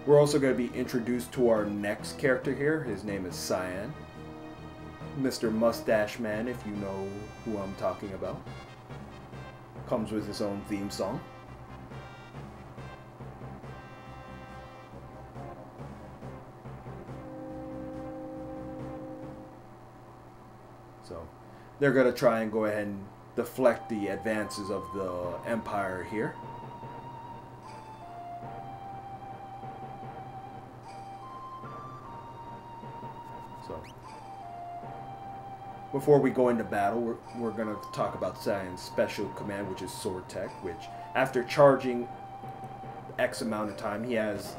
We're also going to be introduced to our next character here. His name is Cyan. Mr. Mustache Man, if you know who I'm talking about. Comes with his own theme song. So, they're going to try and go ahead and deflect the advances of the Empire here. Before we go into battle, we're going to talk about Cyan's special command, which is Sword Tech, which after charging X amount of time, he has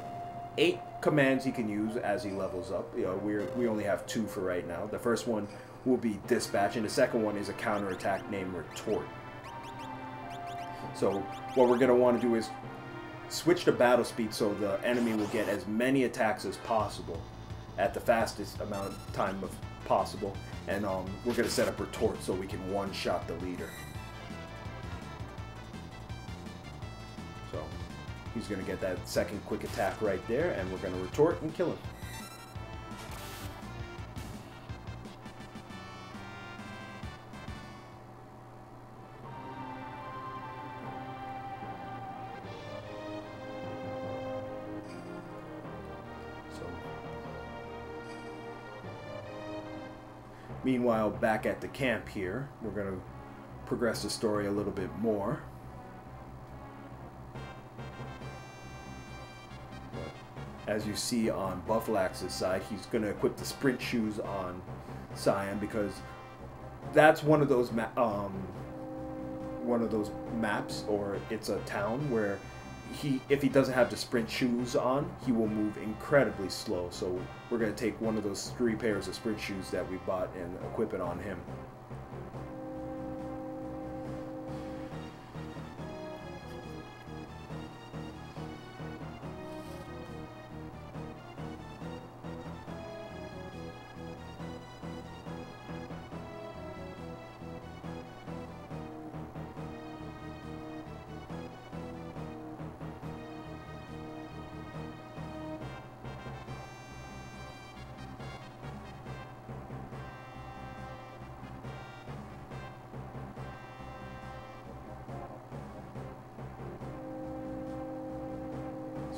8 commands he can use as he levels up. You know, we only have 2 for right now. The first one will be Dispatch, and the second one is a counterattack named Retort. So what we're going to want to do is switch to battle speed so the enemy will get as many attacks as possible at the fastest amount of time possible. And we're going to set up Retort so we can one-shot the leader. So he's going to get that second quick attack right there, and we're going to Retort and kill him. Meanwhile, back at the camp here, we're going to progress the story a little bit more. As you see on Buffalax's side, he's going to equip the sprint shoes on Cyan because that's one of those maps, or it's a town where if he doesn't have the sprint shoes on, he will move incredibly slow. So we're going to take one of those 3 pairs of sprint shoes that we bought and equip it on him.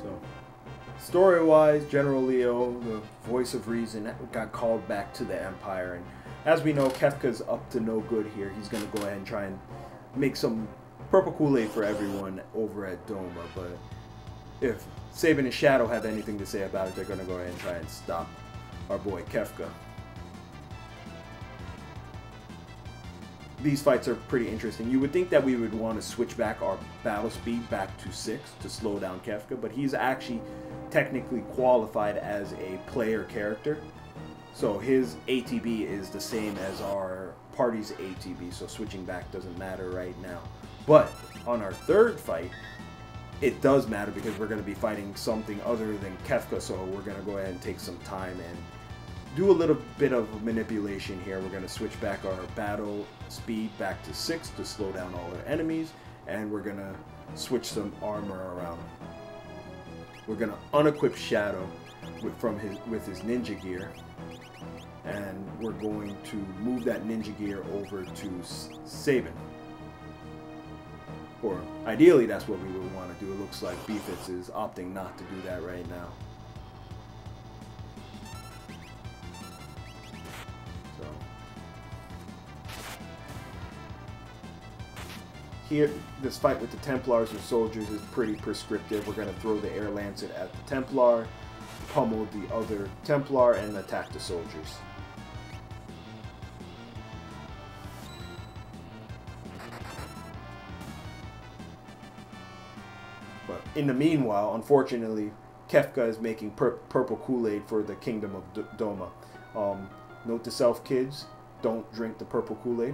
So, story-wise, General Leo, the voice of reason, got called back to the Empire, and as we know, Kefka's up to no good here. He's going to go ahead and try and make some purple Kool-Aid for everyone over at Doma, but if Sabin and Shadow have anything to say about it, they're going to go ahead and try and stop our boy Kefka. These fights are pretty interesting. You would think that we would want to switch back our battle speed back to 6 to slow down Kefka, but he's actually technically qualified as a player character. So his ATB is the same as our party's ATB, so switching back doesn't matter right now. But on our third fight, it does matter because we're going to be fighting something other than Kefka, so we're going to go ahead and take some time and do a little bit of manipulation here. We're going to switch back our battle speed back to 6 to slow down all our enemies, and we're going to switch some armor around. We're going to unequip Shadow with his ninja gear, and we're going to move that ninja gear over to Sabin. Or ideally that's what we would want to do. It looks like Beefits is opting not to do that right now. Here, this fight with the Templars and soldiers is pretty prescriptive. We're going to throw the Air Lancet at the Templar, pummel the other Templar and attack the soldiers. But in the meanwhile, unfortunately, Kefka is making purple Kool-Aid for the Kingdom of Doma. Note to self, kids, don't drink the purple Kool-Aid.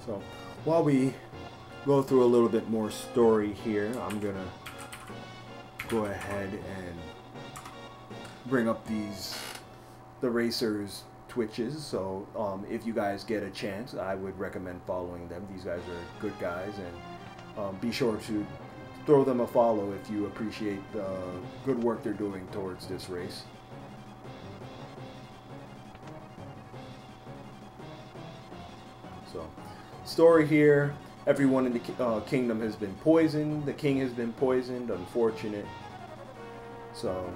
So while we go through a little bit more story here, I'm gonna go ahead and bring up the racers Twitches. So if you guys get a chance, I would recommend following them. These guys are good guys, and be sure to throw them a follow if you appreciate the good work they're doing towards this race. So story here, everyone in the kingdom has been poisoned. The king has been poisoned, unfortunate. So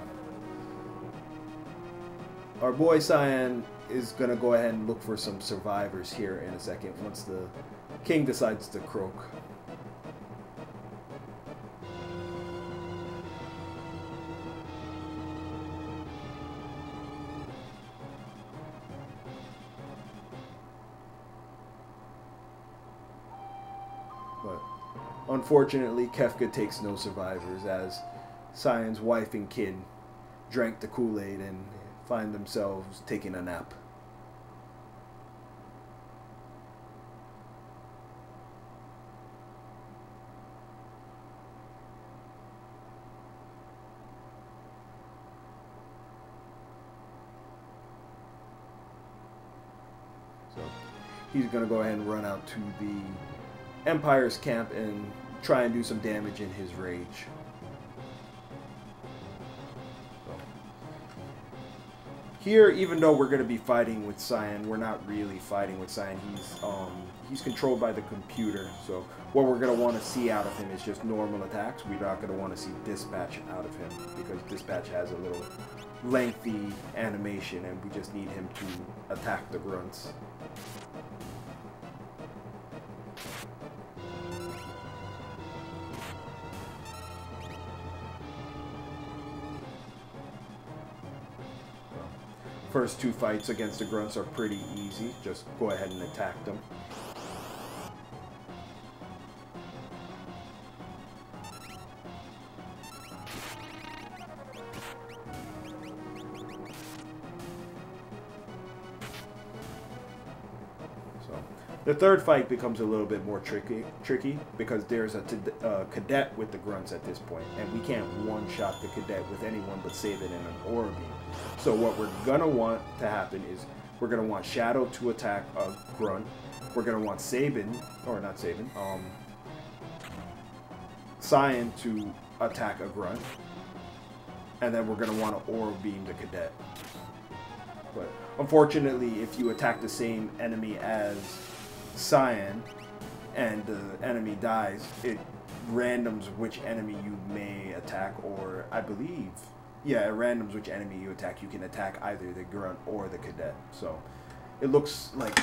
our boy Cyan is going to go ahead and look for some survivors here in a second once the king decides to croak. But unfortunately, Kefka takes no survivors as Cyan's wife and kid drank the Kool-Aid and find themselves taking a nap. So he's going to go ahead and run out to the Empire's camp and try and do some damage in his rage. So here, even though we're going to be fighting with Cyan, we're not really fighting with Cyan. He's controlled by the computer. So what we're going to want to see out of him is just normal attacks. We're not going to want to see Dispatch out of him because Dispatch has a little lengthy animation and we just need him to attack the grunts. First two fights against the grunts are pretty easy. Just go ahead and attack them. So the third fight becomes a little bit more tricky because there's a cadet with the grunts at this point, and we can't one-shot the cadet with anyone but Sabin and an Aura Beam. So what we're gonna want to happen is we're gonna want Shadow to attack a grunt. We're gonna want Sabin, or not Sabin, Cyan to attack a grunt, and then we're gonna want to Aura Beam the cadet. But unfortunately, if you attack the same enemy as Cyan and the enemy dies, it randoms which enemy you may attack, or I believe, yeah, it randoms which enemy you attack. You can attack either the grunt or the cadet. So it looks like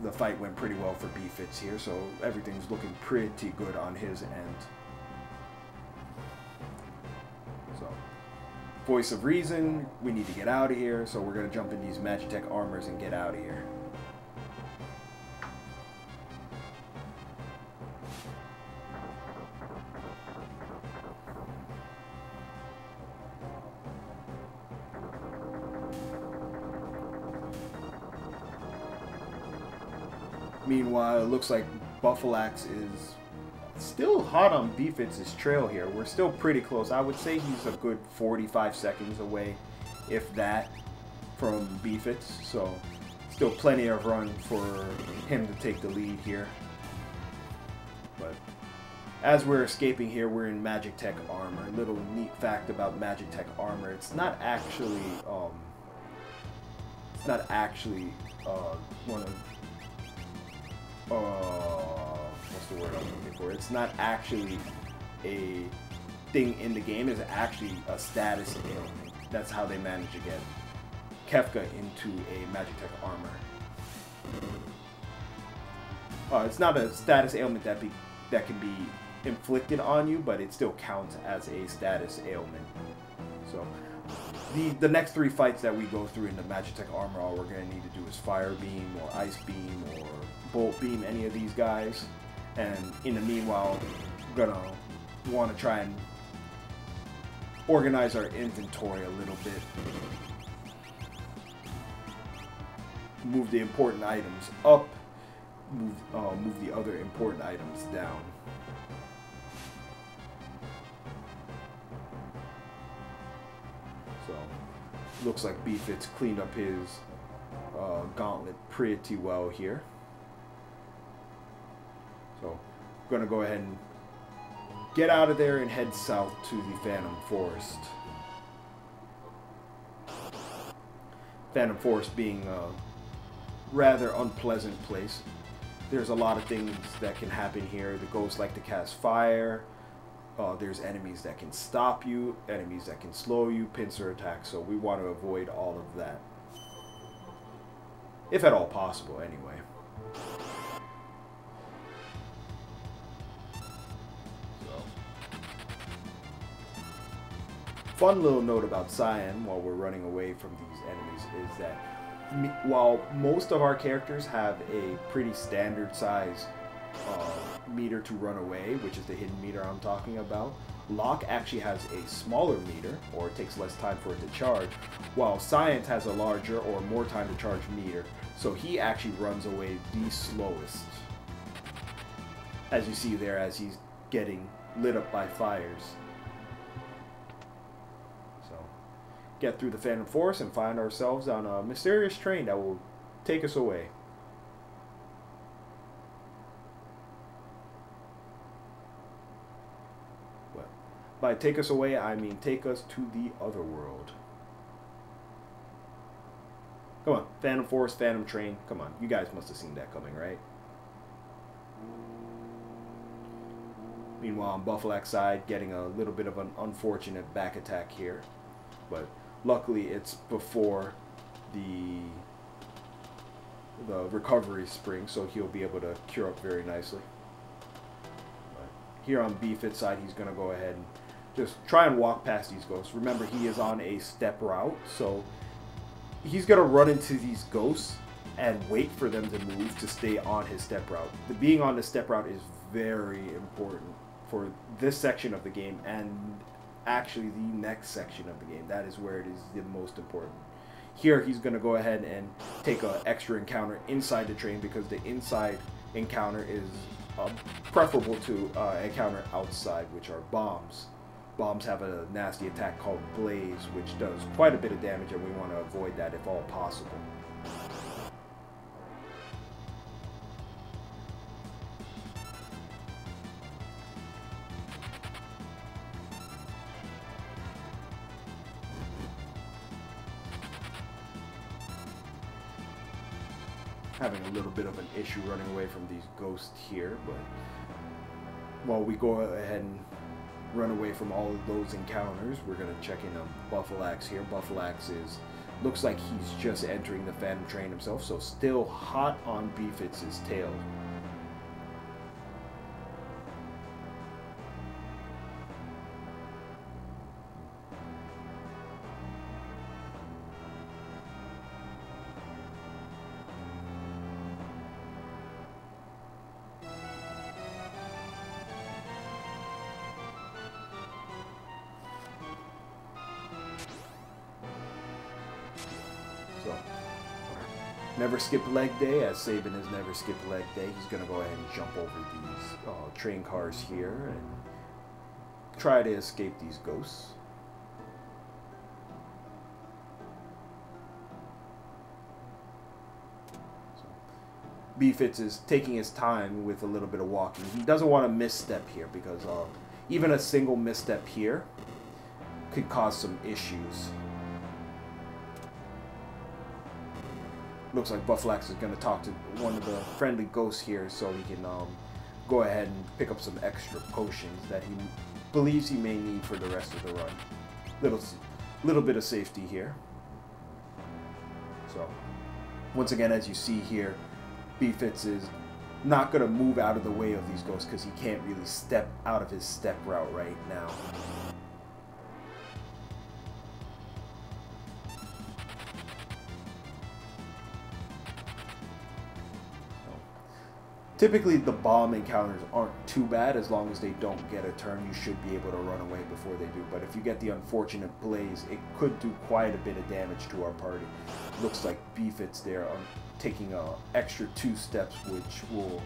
the fight went pretty well for B-Fits here, so everything's looking pretty good on his end. So Voice of Reason, we need to get out of here, so we're going to jump in these Magitech armors and get out of here. Meanwhile, it looks like Buffalax is still hot on B-Fits' trail here. We're still pretty close. I would say he's a good 45 seconds away, if that, from B-Fits. So Still plenty of run for him to take the lead here. But as we're escaping here, we're in Magitech armor. A little neat fact about Magitech armor: it's not actually one of what's the word I'm looking for? It's not actually a thing in the game. It's actually a status ailment. That's how they managed to get Kefka into a Magitech armor. It's not a status ailment that can be inflicted on you, but it still counts as a status ailment. So the next 3 fights that we go through in the Magitech armor, all we're going to need to do is Fire Beam or Ice Beam or Bolt Beam any of these guys. And in the meanwhile, we're going to want to try and organize our inventory a little bit. Move the important items up, move the other important items down. So, looks like B-Fit's cleaned up his gauntlet pretty well here. So, I'm going to go ahead and get out of there and head south to the Phantom Forest. Phantom Forest being a rather unpleasant place. There's a lot of things that can happen here. The ghosts like to cast fire. There's enemies that can stop you, enemies that can slow you, pincer attacks, so we want to avoid all of that. If at all possible, anyway. Fun little note about Cyan while we're running away from these enemies is that while most of our characters have a pretty standard size meter to run away, which is the hidden meter I'm talking about, Locke actually has a smaller meter, or it takes less time for it to charge, while Science has a larger or more time to charge meter, so he actually runs away the slowest. As you see there, as he's getting lit up by fires. Get through the Phantom Forest and find ourselves on a mysterious train that will take us away. Well, by take us away, I mean take us to the other world. Come on, Phantom Forest, Phantom Train. Come on, you guys must have seen that coming, right? Meanwhile, on Buffalak's side, getting a little bit of an unfortunate back attack here. But luckily, it's before the recovery spring, so he'll be able to cure up very nicely. But here on B-Fit's side, he's going to go ahead and just try and walk past these ghosts. Remember, he is on a step route, so he's going to run into these ghosts and wait for them to move to stay on his step route. The being on the step route is very important for this section of the game, and actually the next section of the game. That is where it is the most important. Here he's going to go ahead and take an extra encounter inside the train, because the inside encounter is preferable to encounter outside, which are bombs. Bombs have a nasty attack called Blaze, which does quite a bit of damage, and we want to avoid that if all possible. Having a little bit of an issue running away from these ghosts here, but while we go ahead and run away from all of those encounters, we're going to check in on Buffalax here. Buffalax looks like he's just entering the Phantom Train himself, so still hot on B-Fit's tail. Never skip leg day, as Sabin has never skipped leg day. He's going to go ahead and jump over these train cars here and try to escape these ghosts. B-Fits is taking his time with a little bit of walking. He doesn't want to misstep here because even a single misstep here could cause some issues. Looks like Buffalax is going to talk to one of the friendly ghosts here so he can go ahead and pick up some extra potions that he believes he may need for the rest of the run. Little bit of safety here. So, once again, as you see here, B-Fits is not going to move out of the way of these ghosts because he can't really step out of his step route right now. Typically, the bomb encounters aren't too bad as long as they don't get a turn. You should be able to run away before they do. But if you get the unfortunate blaze, it could do quite a bit of damage to our party. Looks like B-Fits there taking an extra 2 steps, which will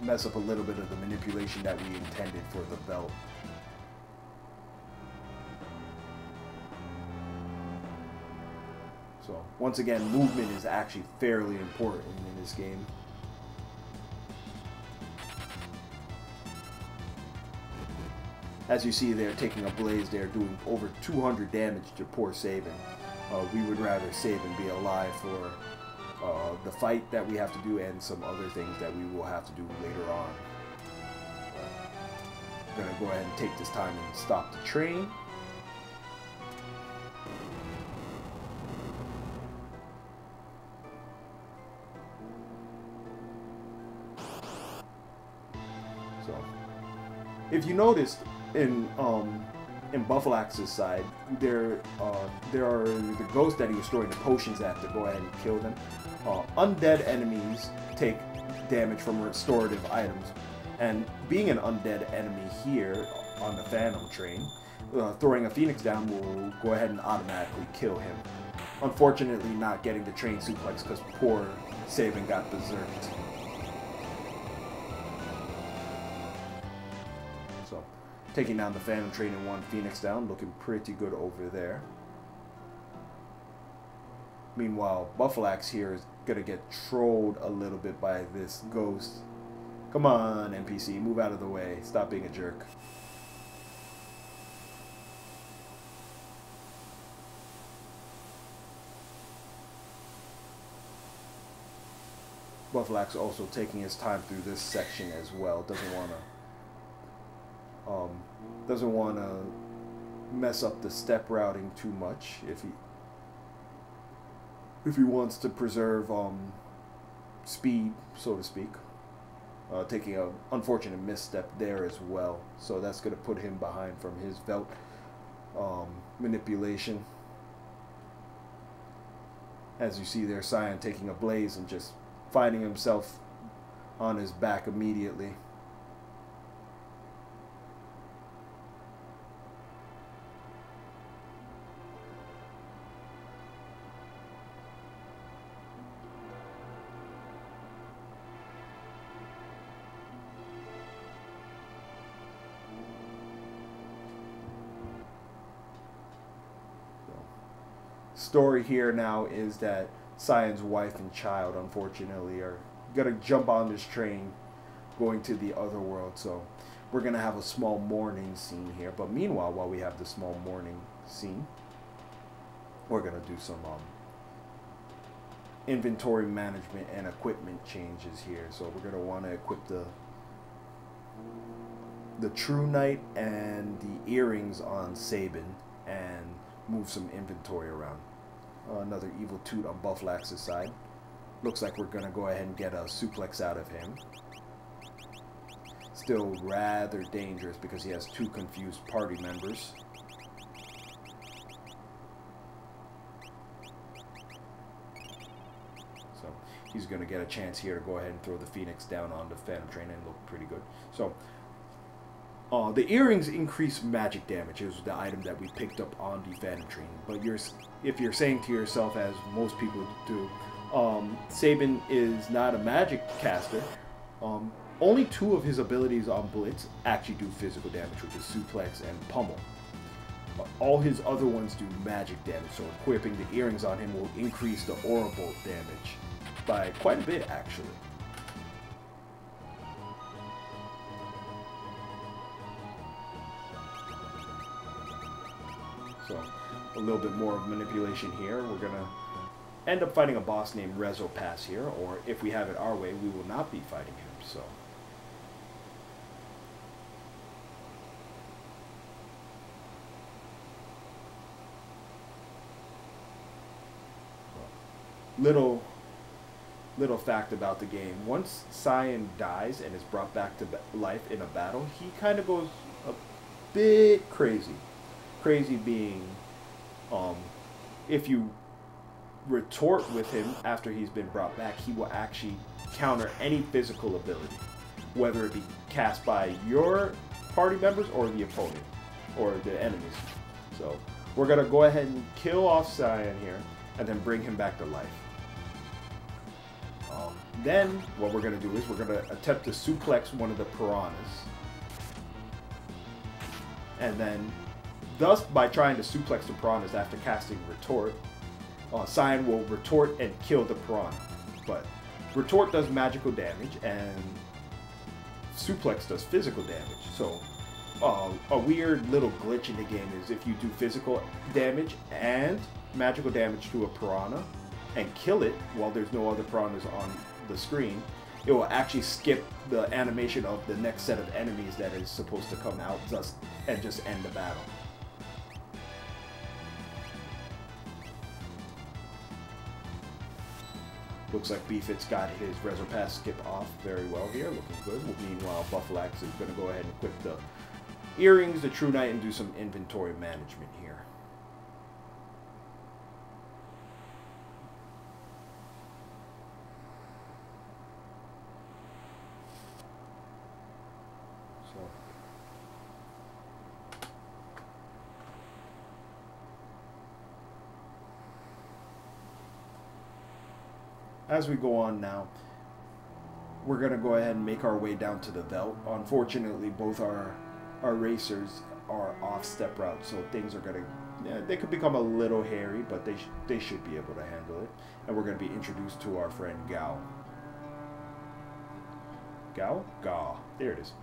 mess up a little bit of the manipulation that we intended for the belt. So, once again, movement is actually fairly important in this game. As you see, they're taking a blaze. They're doing over 200 damage to poor Sabin. We would rather Sabin be alive for the fight that we have to do and some other things that we will have to do later on. I'm going to go ahead and take this time and stop the train. So, if you noticed, in Buffalax's side, there are the ghosts that he was throwing the potions at to go ahead and kill them. Undead enemies take damage from restorative items, and being an undead enemy here on the Phantom train, throwing a Phoenix down will go ahead and automatically kill him. Unfortunately, not getting the train suplex because poor Sabin got berserked. Taking down the Phantom train and 1 Phoenix down, looking pretty good over there. Meanwhile, Buffalax here is going to get trolled a little bit by this ghost. Come on, NPC, move out of the way. Stop being a jerk. Buffalax also taking his time through this section as well. Doesn't want to mess up the step routing too much if he wants to preserve speed, so to speak. Taking an unfortunate misstep there as well, so that's going to put him behind from his belt manipulation. As you see there, Cyan taking a blaze and just finding himself on his back immediately. Story here now is that Cyan's wife and child, unfortunately, are gonna jump on this train going to the other world. So we're gonna have a small mourning scene here. But meanwhile, while we have the small mourning scene, we're gonna do some inventory management and equipment changes here. So we're gonna want to equip the True Knight and the earrings on Sabin and move some inventory around. Another Evil Toot on Buffalax's side. Looks like we're going to go ahead and get a suplex out of him. Still rather dangerous because he has 2 confused party members. So he's going to get a chance here to go ahead and throw the Phoenix down on the Phantom train and look pretty good. So the earrings increase magic damage. Is the item that we picked up on the Phantom train. But if you're saying to yourself, as most people do, Sabin is not a magic caster. Only 2 of his abilities on Blitz actually do physical damage, which is Suplex and Pummel. All his other ones do magic damage, so equipping the earrings on him will increase the Aura Bolt damage. by quite a bit, actually. So, a little bit more of manipulation here. We're going to end up fighting a boss named Rezopass here, or if we have it our way, we will not be fighting him, so. Little fact about the game. Once Cyan dies and is brought back to life in a battle, he kind of goes a bit crazy. Crazy being, if you retort with him after he's been brought back, he will actually counter any physical ability, whether it be cast by your party members or the opponent, or the enemies. So, we're going to go ahead and kill off Cyan here, and then bring him back to life. Then, what we're going to do is we're going to attempt to suplex one of the piranhas. And then, thus, by trying to suplex the piranhas after casting Retort, Cyan will retort and kill the piranha. But retort does magical damage, and suplex does physical damage. So, a weird little glitch in the game is if you do physical damage and magical damage to a piranha, and kill it while there's no other piranhas on the screen, it will actually skip the animation of the next set of enemies that is supposed to come out and just end the battle. Looks like B-Fit's got his Rezopass skip off very well here, looking good. Meanwhile, Buffalax is going to go ahead and equip the earrings, the True Knight, and do some inventory management here. As we go on now, we're going to go ahead and make our way down to the Veldt. Unfortunately, both our racers are off step route, so things are going to, they could become a little hairy, but they should be able to handle it. And we're going to be introduced to our friend Gao. Gao? Ga. There it is.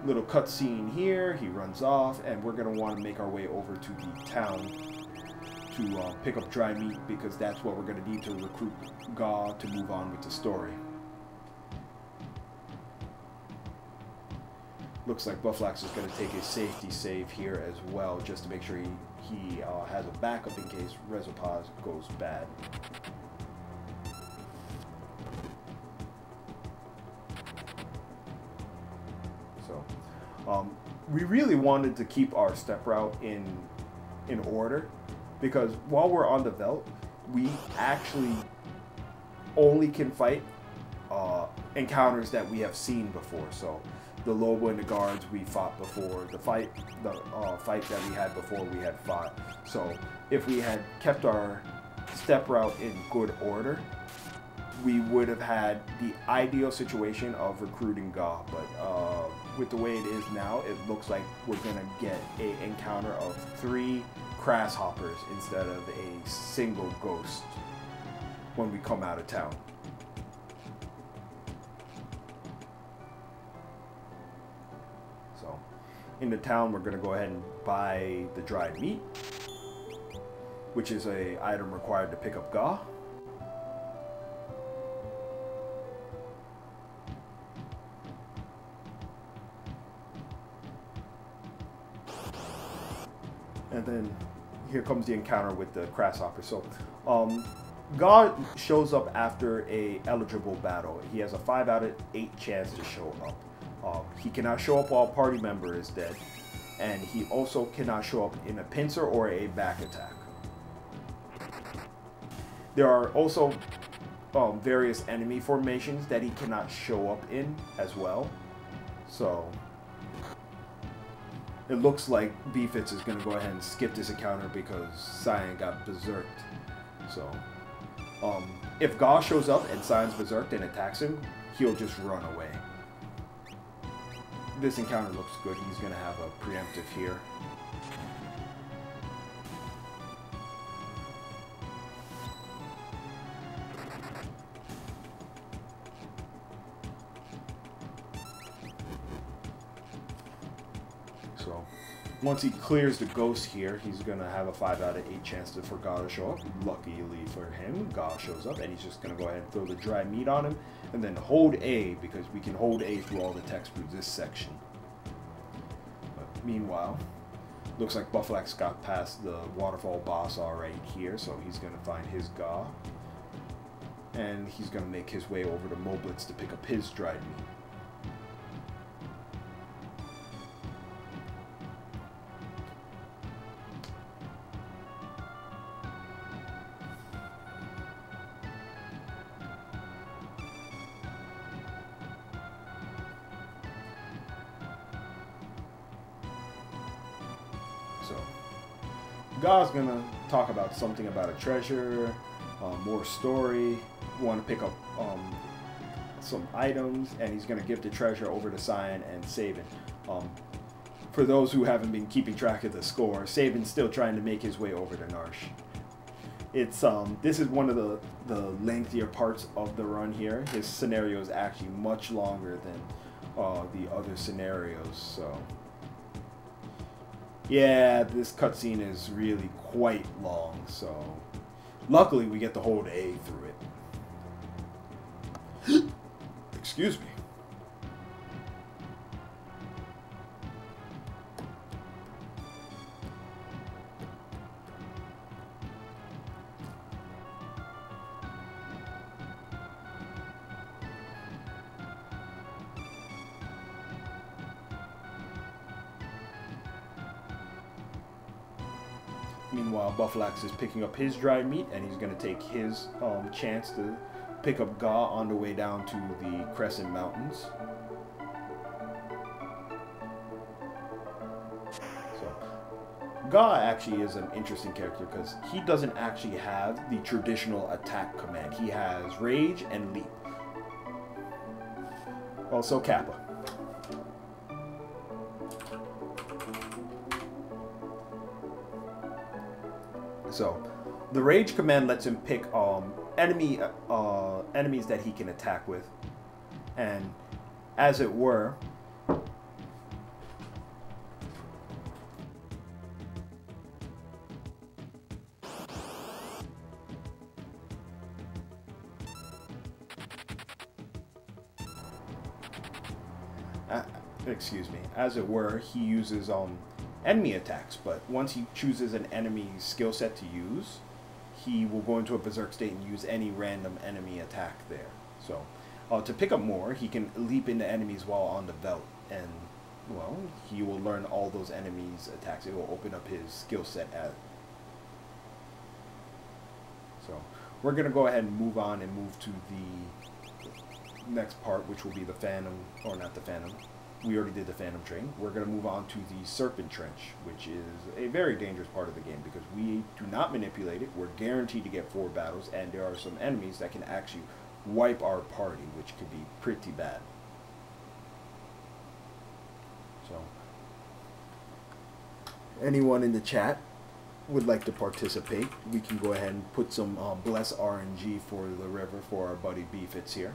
Little cutscene here, he runs off, and we're going to want to make our way over to the town to pick up dry meat, because that's what we're going to need to recruit Ga to move on with the story. Looks like Buffalax is going to take a safety save here as well, just to make sure he has a backup in case Rezopass goes bad. We really wanted to keep our step route in order, because while we're on the Veldt, we actually only can fight encounters that we have seen before. So the Lobo and the guards we fought before, the fight that we had before we had fought. So if we had kept our step route in good order, we would have had the ideal situation of recruiting Ga, but with the way it is now, it looks like we're gonna get an encounter of 3 Grasshoppers instead of a single ghost when we come out of town. So, in the town, we're gonna go ahead and buy the dried meat, which is an item required to pick up Ga. And then here comes the encounter with the Grasshopper. So, God shows up after a eligible battle. He has a 5 out of 8 chance to show up. He cannot show up while a party member is dead, and he also cannot show up in a pincer or a back attack. There are also various enemy formations that he cannot show up in as well. So it looks like B-Fits is going to go ahead and skip this encounter because Cyan got berserked. So, if Ga shows up and Cyan's berserked and attacks him, he'll just run away. This encounter looks good. He's going to have a preemptive here. So, once he clears the ghost here, he's going to have a 5 out of 8 chance for Ga to show up. Luckily for him, Ga shows up, and he's just going to go ahead and throw the dry meat on him, and then hold A, because we can hold A through all the text through this section. But meanwhile, looks like Buffalax got past the waterfall boss already here, so he's going to find his Ga, and he's going to make his way over to Moblitz to pick up his dried meat. So, Ga's gonna talk about something about a treasure, more story, want to pick up some items, and he's gonna give the treasure over to Cyan and Sabin. For those who haven't been keeping track of the score, Sabin's still trying to make his way over to Narshe. It's this is one of the lengthier parts of the run here. His scenario is actually much longer than the other scenarios, so. Yeah, this cutscene is really quite long, so luckily we get to hold A through it. Excuse me. Meanwhile, Buffalax is picking up his dried meat, and he's going to take his chance to pick up Ga on the way down to the Crescent Mountains. So, Ga actually is an interesting character because he doesn't actually have the traditional attack command. He has Rage and Leap. Also Kappa. So, the Rage command lets him pick enemies that he can attack with, and as it were, excuse me, as it were, he uses enemy attacks, but once he chooses an enemy skill set to use, he will go into a berserk state and use any random enemy attack there. So, to pick up more, he can leap into enemies while on the belt, and, well, he will learn all those enemies' attacks. It will open up his skill set at. So, we're going to go ahead and move on and move to the next part, which will be the Phantom, or not the Phantom. We already did the Phantom Train. We're going to move on to the Serpent Trench, which is a very dangerous part of the game because we do not manipulate it. We're guaranteed to get 4 battles, and there are some enemies that can actually wipe our party, which could be pretty bad. So, anyone in the chat would like to participate, we can go ahead and put some Bless RNG for the river for our buddy B-Fits here.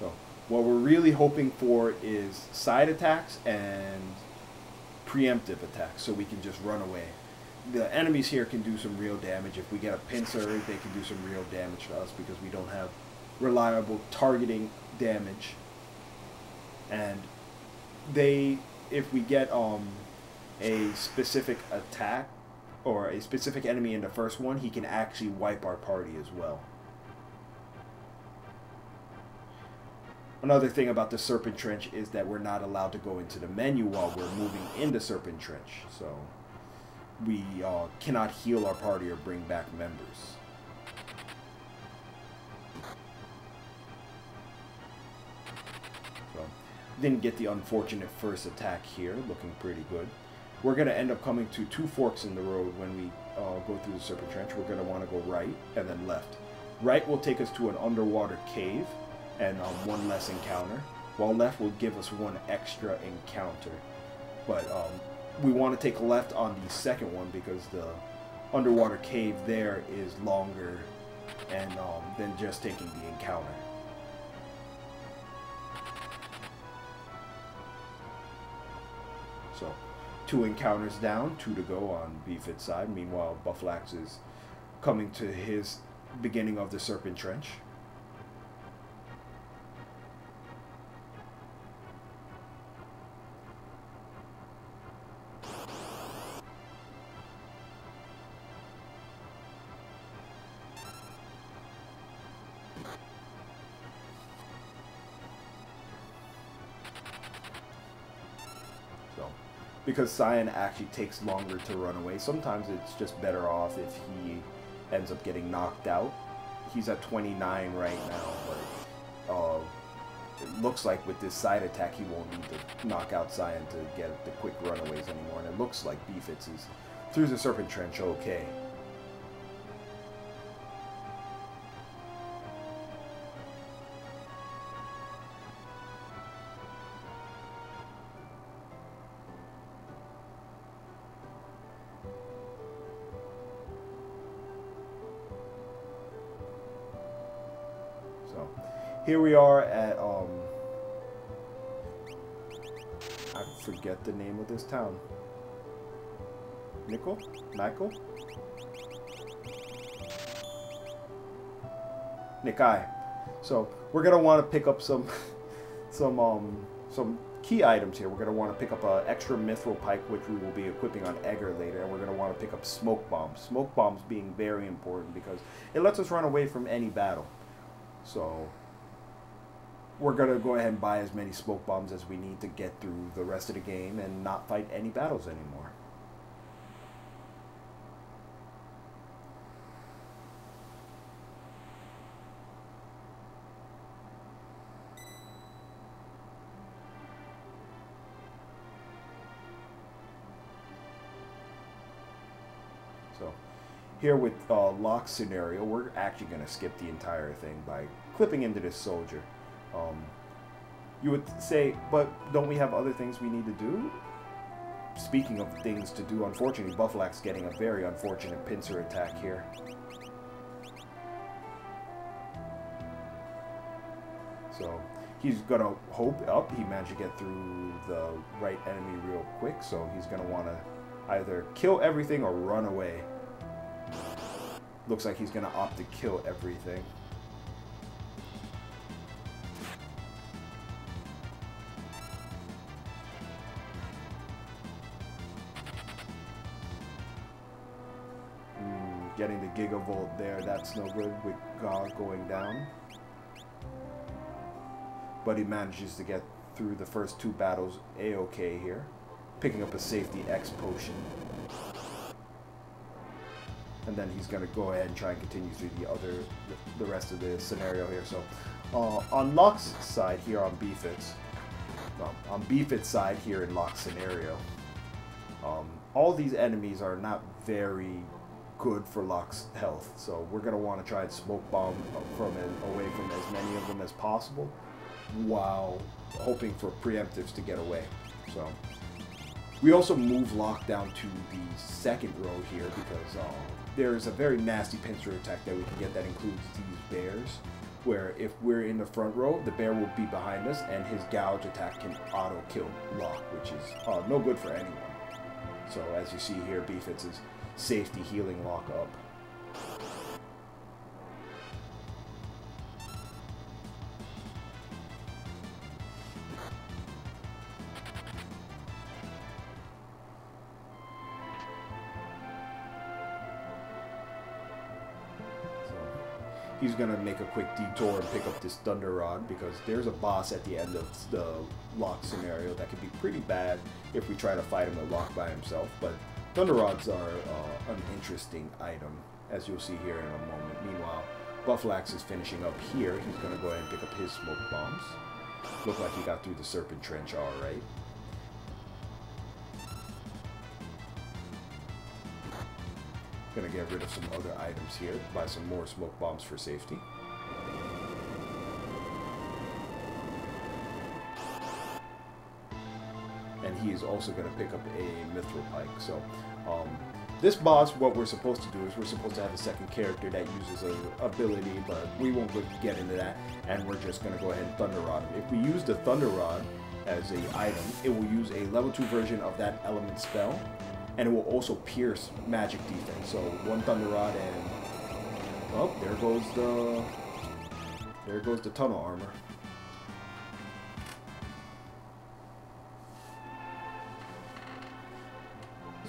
So, what we're really hoping for is side attacks and preemptive attacks, so we can just run away. The enemies here can do some real damage. If we get a pincer, they can do some real damage to us because we don't have reliable targeting damage. And if we get a specific attack or a specific enemy in the first one, he can actually wipe our party as well. Another thing about the Serpent Trench is that we're not allowed to go into the menu while we're moving in the Serpent Trench. So we cannot heal our party or bring back members. So didn't get the unfortunate first attack here, looking pretty good. We're going to end up coming to two forks in the road when we go through the Serpent Trench. We're going to want to go right and then left. Right will take us to an underwater cave and one less encounter, while left will give us one extra encounter. But we want to take left on the second one because the underwater cave there is longer and than just taking the encounter. So 2 encounters down, 2 to go on BFIT's side. Meanwhile, Buffalax is coming to his beginning of the Serpent Trench. Because Cyan actually takes longer to run away, sometimes it's just better off if he ends up getting knocked out. He's at 29 right now, but it looks like with this side attack he won't need to knock out Cyan to get the quick runaways anymore, and it looks like BFIT's is through the Serpent Trench okay. Here we are at, I forget the name of this town. Nickel? Michael? Nikai. So, we're going to want to pick up some key items here. We're going to want to pick up an extra mithril pike, which we will be equipping on Egger later, and we're going to want to pick up smoke bombs. Smoke bombs being very important because it lets us run away from any battle. So we're going to go ahead and buy as many smoke bombs as we need to get through the rest of the game and not fight any battles anymore. So here with Locke's scenario, we're actually going to skip the entire thing by clipping into this soldier. You would say, but don't we have other things we need to do? Speaking of things to do, unfortunately, Buffalax getting a very unfortunate pincer attack here. So he's going to hope up. He managed to get through the right enemy real quick, so he's going to want to either kill everything or run away. Looks like he's going to opt to kill everything. Getting the Gigavolt there, that's no good with God going down. But he manages to get through the first 2 battles A-okay here. Picking up a safety X potion. And then he's going to go ahead and try and continue through the rest of the scenario here. So, on Locke's side here on BFIT's, on BFIT's side here in Locke's scenario, all these enemies are not very good for Locke's health, so we're going to want to try and smoke bomb away from as many of them as possible while hoping for preemptives to get away. So we also move Locke down to the second row here because there's a very nasty pincer attack that we can get that includes these bears, where if we're in the front row, the bear will be behind us and his gouge attack can auto kill Locke, which is no good for anyone. So as you see here, BFIT's is safety healing Locke up. So he's gonna make a quick detour and pick up this Thunder Rod because there's a boss at the end of the Locke scenario that could be pretty bad if we try to fight him with Locke by himself, but Thunder Rods are an interesting item, as you'll see here in a moment. Meanwhile, Buffalax is finishing up here. He's going to go ahead and pick up his smoke bombs. Looked like he got through the Serpent Trench all right. Gonna get rid of some other items here. Buy some more smoke bombs for safety. And he is also going to pick up a Mithril Pike. So, this boss, what we're supposed to do is we're supposed to have a second character that uses an ability, but we won't get into that. And we're just going to go ahead and Thunder Rod him. If we use the Thunder Rod as an item, it will use a level 2 version of that element spell, and it will also pierce magic defense. So one Thunder Rod and oh, there goes the tunnel armor.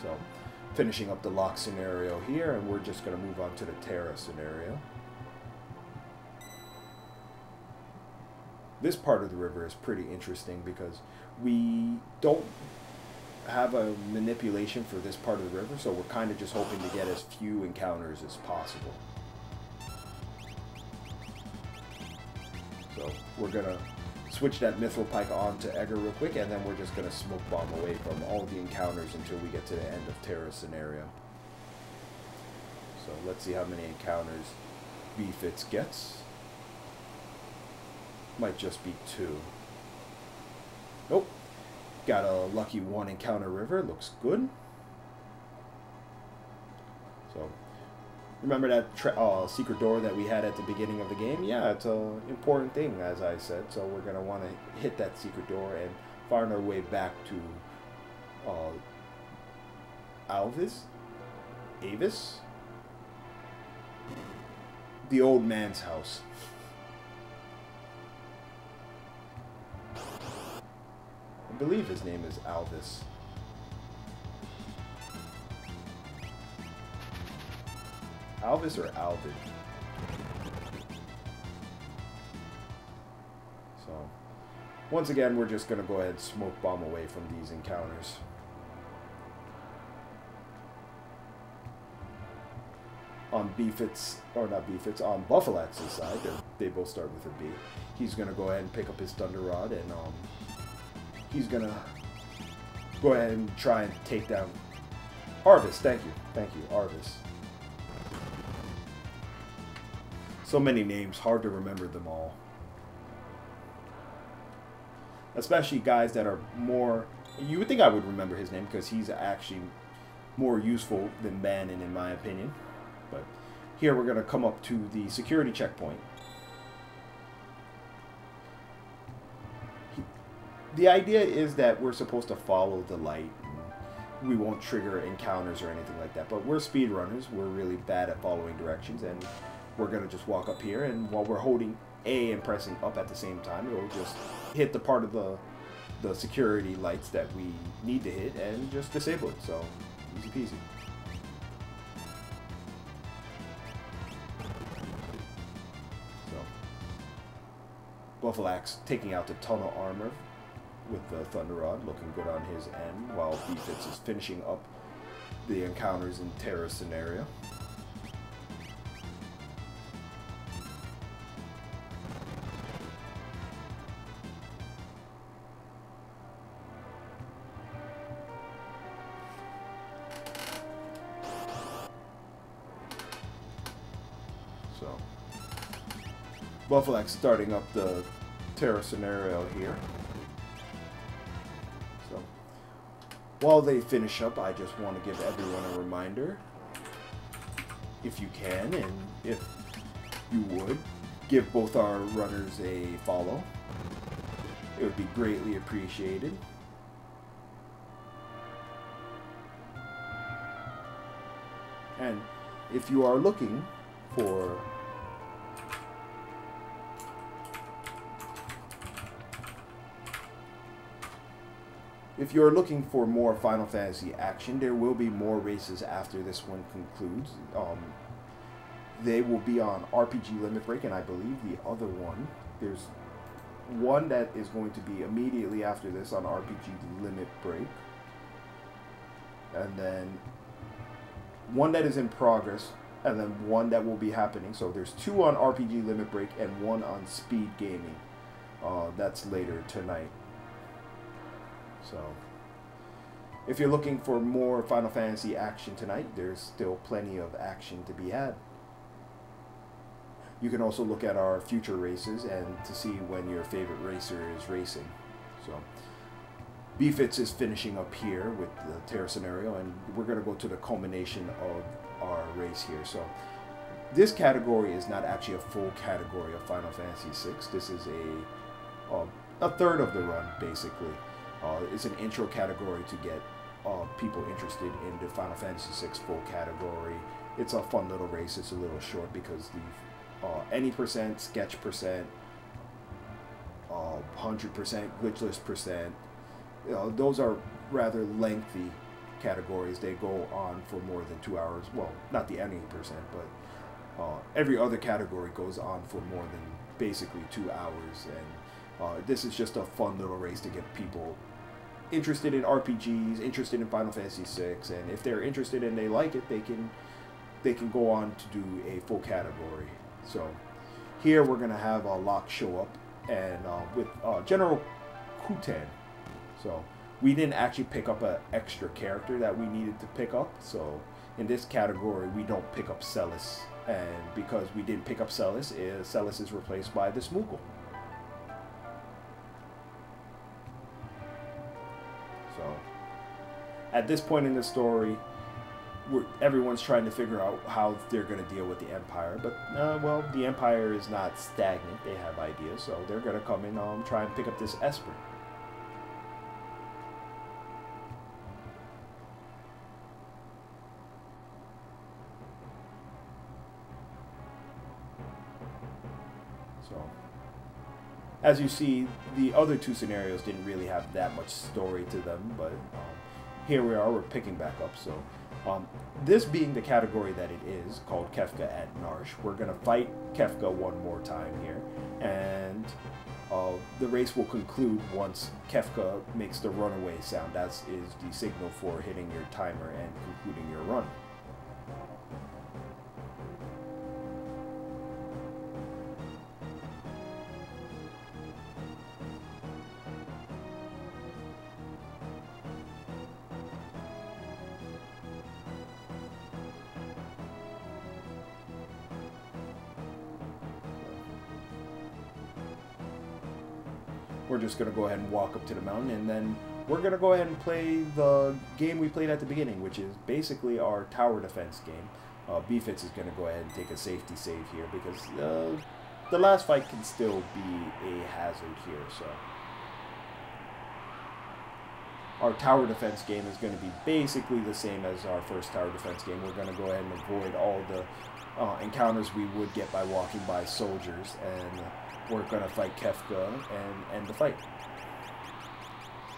So, finishing up the lock scenario here, and we're just going to move on to the Terra scenario. This part of the river is pretty interesting because we don't have a manipulation for this part of the river, so we're kind of just hoping to get as few encounters as possible. So, we're going to switch that Mithril Pike on to Edgar real quick, and then we're just going to smoke bomb away from all the encounters until we get to the end of Terra scenario. So let's see how many encounters B-Fits gets. Might just be 2. Nope. Got a lucky 1 encounter river. Looks good. So remember that secret door that we had at the beginning of the game? Yeah, it's an important thing, as I said. So we're going to want to hit that secret door and find our way back to Avis? The old man's house. I believe his name is Alvis. Alvis or Alvid? So, once again, we're just going to go ahead and smoke bomb away from these encounters. On B-Fits, or not B-Fits, on Buffalax's side, they both start with a B. He's going to go ahead and pick up his Thunder Rod, and he's going to go ahead and try and take down Arvis. Thank you, Arvis. So many names, hard to remember them all. Especially guys that are more... You would think I would remember his name because he's actually more useful than Bannon in my opinion. But here we're going to come up to the security checkpoint. The idea is that we're supposed to follow the light. And we won't trigger encounters or anything like that. But we're speedrunners. We're really bad at following directions, and we're going to just walk up here, and while we're holding A and pressing up at the same time, it'll just hit the part of the security lights that we need to hit and just disable it. So, easy peasy. So, Buffalax taking out the tunnel armor with the Thunder Rod, looking good on his end, while B-Fits is finishing up the encounters in Terra scenario. So, Buffalax starting up the Terra scenario here. So, while they finish up, I just want to give everyone a reminder, if you can, and if you would, give both our runners a follow. It would be greatly appreciated. And if you are looking for more Final Fantasy action, there will be more races after this one concludes. They will be on RPG Limit Break, and I believe the other one, there's one that is going to be immediately after this on RPG Limit Break, and then one that is in progress, and then one that will be happening. So there's 2 on RPG Limit Break and 1 on Speed Gaming. That's later tonight. So, if you're looking for more Final Fantasy action tonight, there's still plenty of action to be had. You can also look at our future races and to see when your favorite racer is racing. So, BFITS is finishing up here with the Terra scenario, and we're going to go to the culmination of our race here. So, this category is not actually a full category of Final Fantasy VI. This is a third of the run, basically. It's an intro category to get people interested in the Final Fantasy VI full category. It's a fun little race. It's a little short because the any percent, sketch percent, 100%, glitchless percent, those are rather lengthy categories. They go on for more than 2 hours. Well, not the any percent, but every other category goes on for more than basically 2 hours. And this is just a fun little race to get people interested in RPGs, interested in Final Fantasy VI, and if they're interested and they like it, they can go on to do a full category. So here we're gonna have Locke show up, and with General Kutan. So we didn't actually pick up an extra character that we needed to pick up. So in this category, we don't pick up Celes, and because we didn't pick up Celes, Celes is replaced by the Smoogle. So at this point in the story, everyone's trying to figure out how they're going to deal with the Empire. But, well, the Empire is not stagnant. They have ideas, so they're going to come and try and pick up this Esper. So, as you see, the other two scenarios didn't really have that much story to them, but here we are, we're picking back up. So this being the category that it is, called Kefka at Narshe, we're going to fight Kefka one more time here, and the race will conclude once Kefka makes the runaway sound. That is the signal for hitting your timer and concluding your run. We're just going to go ahead and walk up to the mountain, and then we're going to go ahead and play the game we played at the beginning, which is basically our tower defense game. BFITS is going to go ahead and take a safety save here, because the last fight can still be a hazard here. So our tower defense game is going to be basically the same as our first tower defense game. We're going to go ahead and avoid all the encounters we would get by walking by soldiers, and we're going to fight Kefka and end the fight.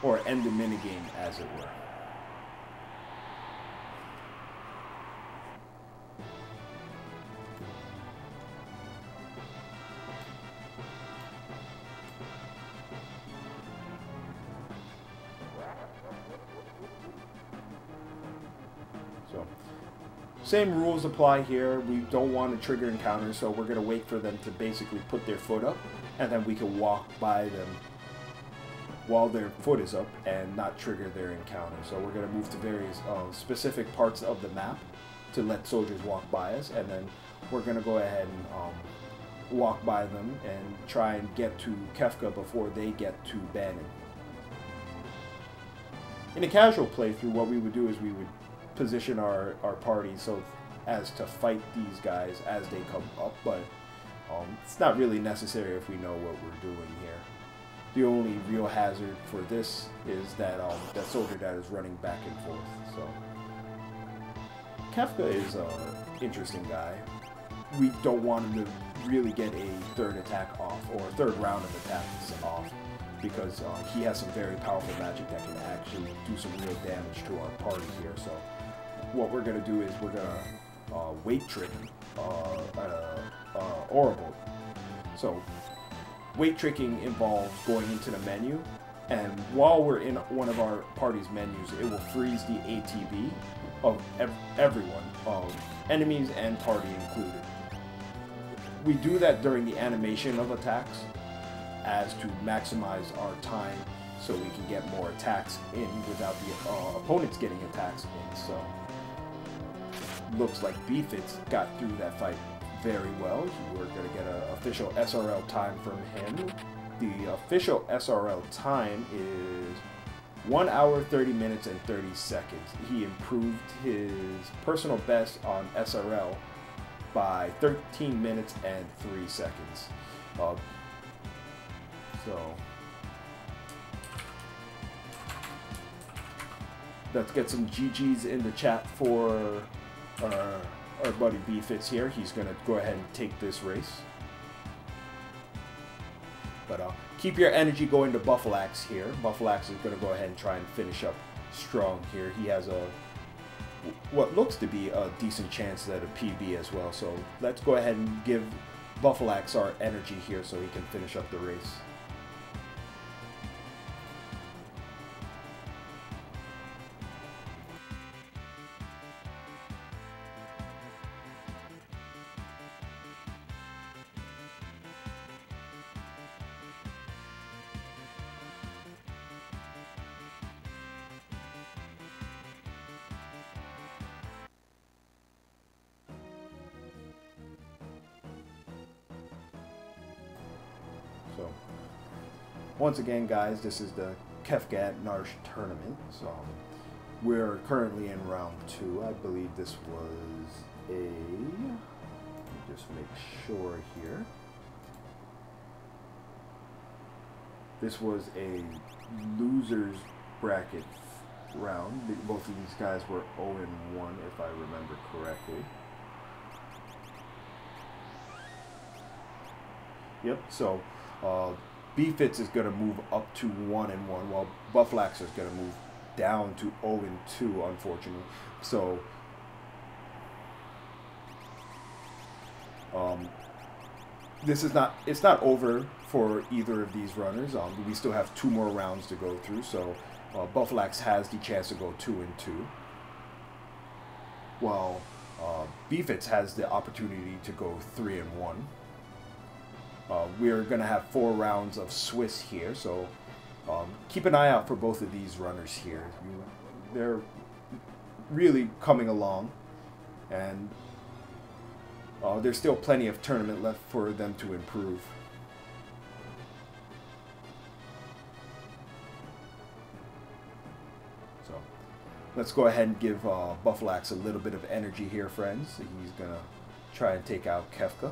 Or end the minigame, as it were. So, same rules apply here. We don't want to trigger encounters, so we're going to wait for them to basically put their foot up, and then we can walk by them while their foot is up and not trigger their encounter. So we're going to move to various specific parts of the map to let soldiers walk by us, and then we're going to go ahead and walk by them and try and get to Kefka before they get to Banon. In a casual playthrough, what we would do is we would position our party so as to fight these guys as they come up, but it's not really necessary if we know what we're doing here. The only real hazard for this is that that soldier that is running back and forth. So Kefka is an interesting guy. We don't want him to really get a third attack off, or a third round of attacks off, because he has some very powerful magic that can actually do some real damage to our party here. So what we're going to do is we're going to weight trick Orbital. So weight tricking involves going into the menu, and while we're in one of our party's menus, it will freeze the ATB of everyone, enemies and party included. We do that during the animation of attacks, as to maximize our time so we can get more attacks in without the opponents getting attacks in. So looks like B-Fits got through that fight very well. We're going to get an official SRL time from him. The official SRL time is 1 hour, 30 minutes, and 30 seconds. He improved his personal best on SRL by 13 minutes and 3 seconds. So let's get some GGs in the chat for our buddy B-Fits here. He's going to go ahead and take this race. But keep your energy going to Buffalax here. Buffalax is going to go ahead and try and finish up strong here. He has what looks to be a decent chance at a PB as well. So let's go ahead and give Buffalax our energy here so he can finish up the race. So, once again, guys, this is the Kefka at Narsh tournament. So, we're currently in round 2. I believe this was a... Let me just make sure here. This was a losers bracket round. Both of these guys were 0-1, if I remember correctly. Yep, so... B-Fits is going to move up to 1-1, while Buffalax is going to move down to 0-2, unfortunately. So, this is not, it's not over for either of these runners. We still have 2 more rounds to go through, so Buffalax has the chance to go 2-2, while B-Fits has the opportunity to go 3-1. We're going to have 4 rounds of Swiss here, so keep an eye out for both of these runners here. They're really coming along, and there's still plenty of tournament left for them to improve. So let's go ahead and give Buffalax a little bit of energy here, friends. He's going to try and take out Kefka.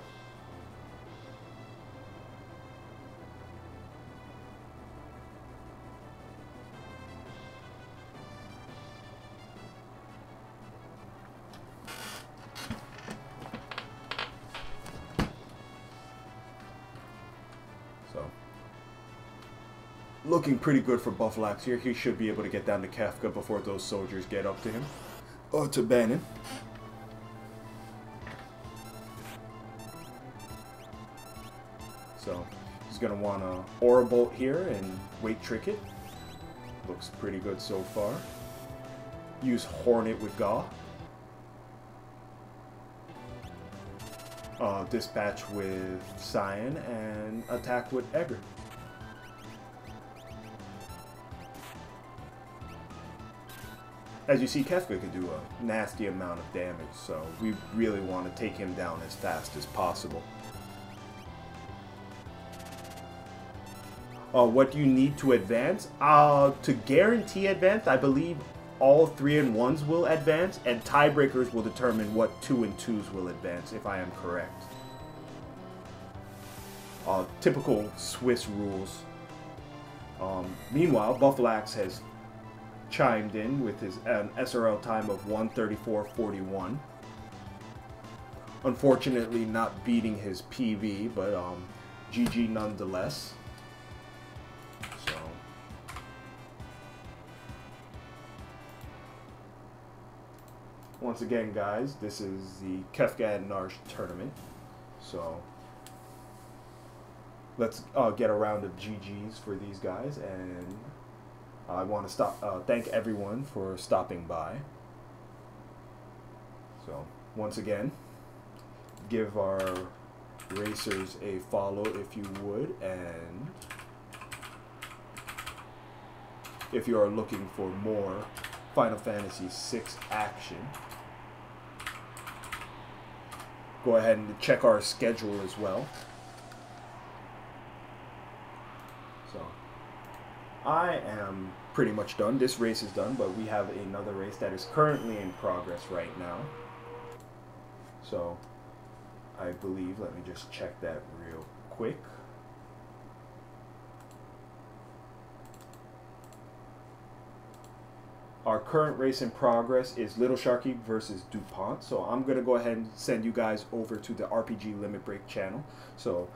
Looking pretty good for Buffalax here. He should be able to get down to Kefka before those soldiers get up to him. To Bannon. So he's going to want to Aura Bolt here and Weight Trick it. Looks pretty good so far. Use Hornet with Ga. Dispatch with Cyan and attack with Egger. As you see, Kefka can do a nasty amount of damage, so we really want to take him down as fast as possible. What do you need to advance? To guarantee advance, I believe all 3-1s will advance, and tiebreakers will determine what 2-2s will advance, if I am correct. Typical Swiss rules. Meanwhile, Buffalax has chimed in with his SRL time of 1:34.41. Unfortunately, not beating his PV, but GG nonetheless. So, once again, guys, this is the Kefka and Narsh tournament. So, let's get a round of GGs for these guys, and I want to thank everyone for stopping by. So, once again, give our racers a follow if you would, and if you are looking for more Final Fantasy VI action, go ahead and check our schedule as well. So I am pretty much done. This race is done, but we have another race that is currently in progress right now. So I believe, let me just check that real quick. Our current race in progress is Little Sharky versus DuPont. So I'm going to go ahead and send you guys over to the RPG Limit Break channel. So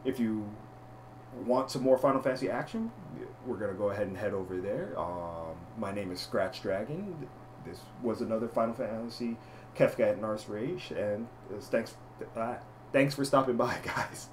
if you want some more Final Fantasy action, we're going to go ahead and head over there. My name is Scratch Dragon. This was another Final Fantasy Kefka at Nars Rage. And thanks for stopping by, guys.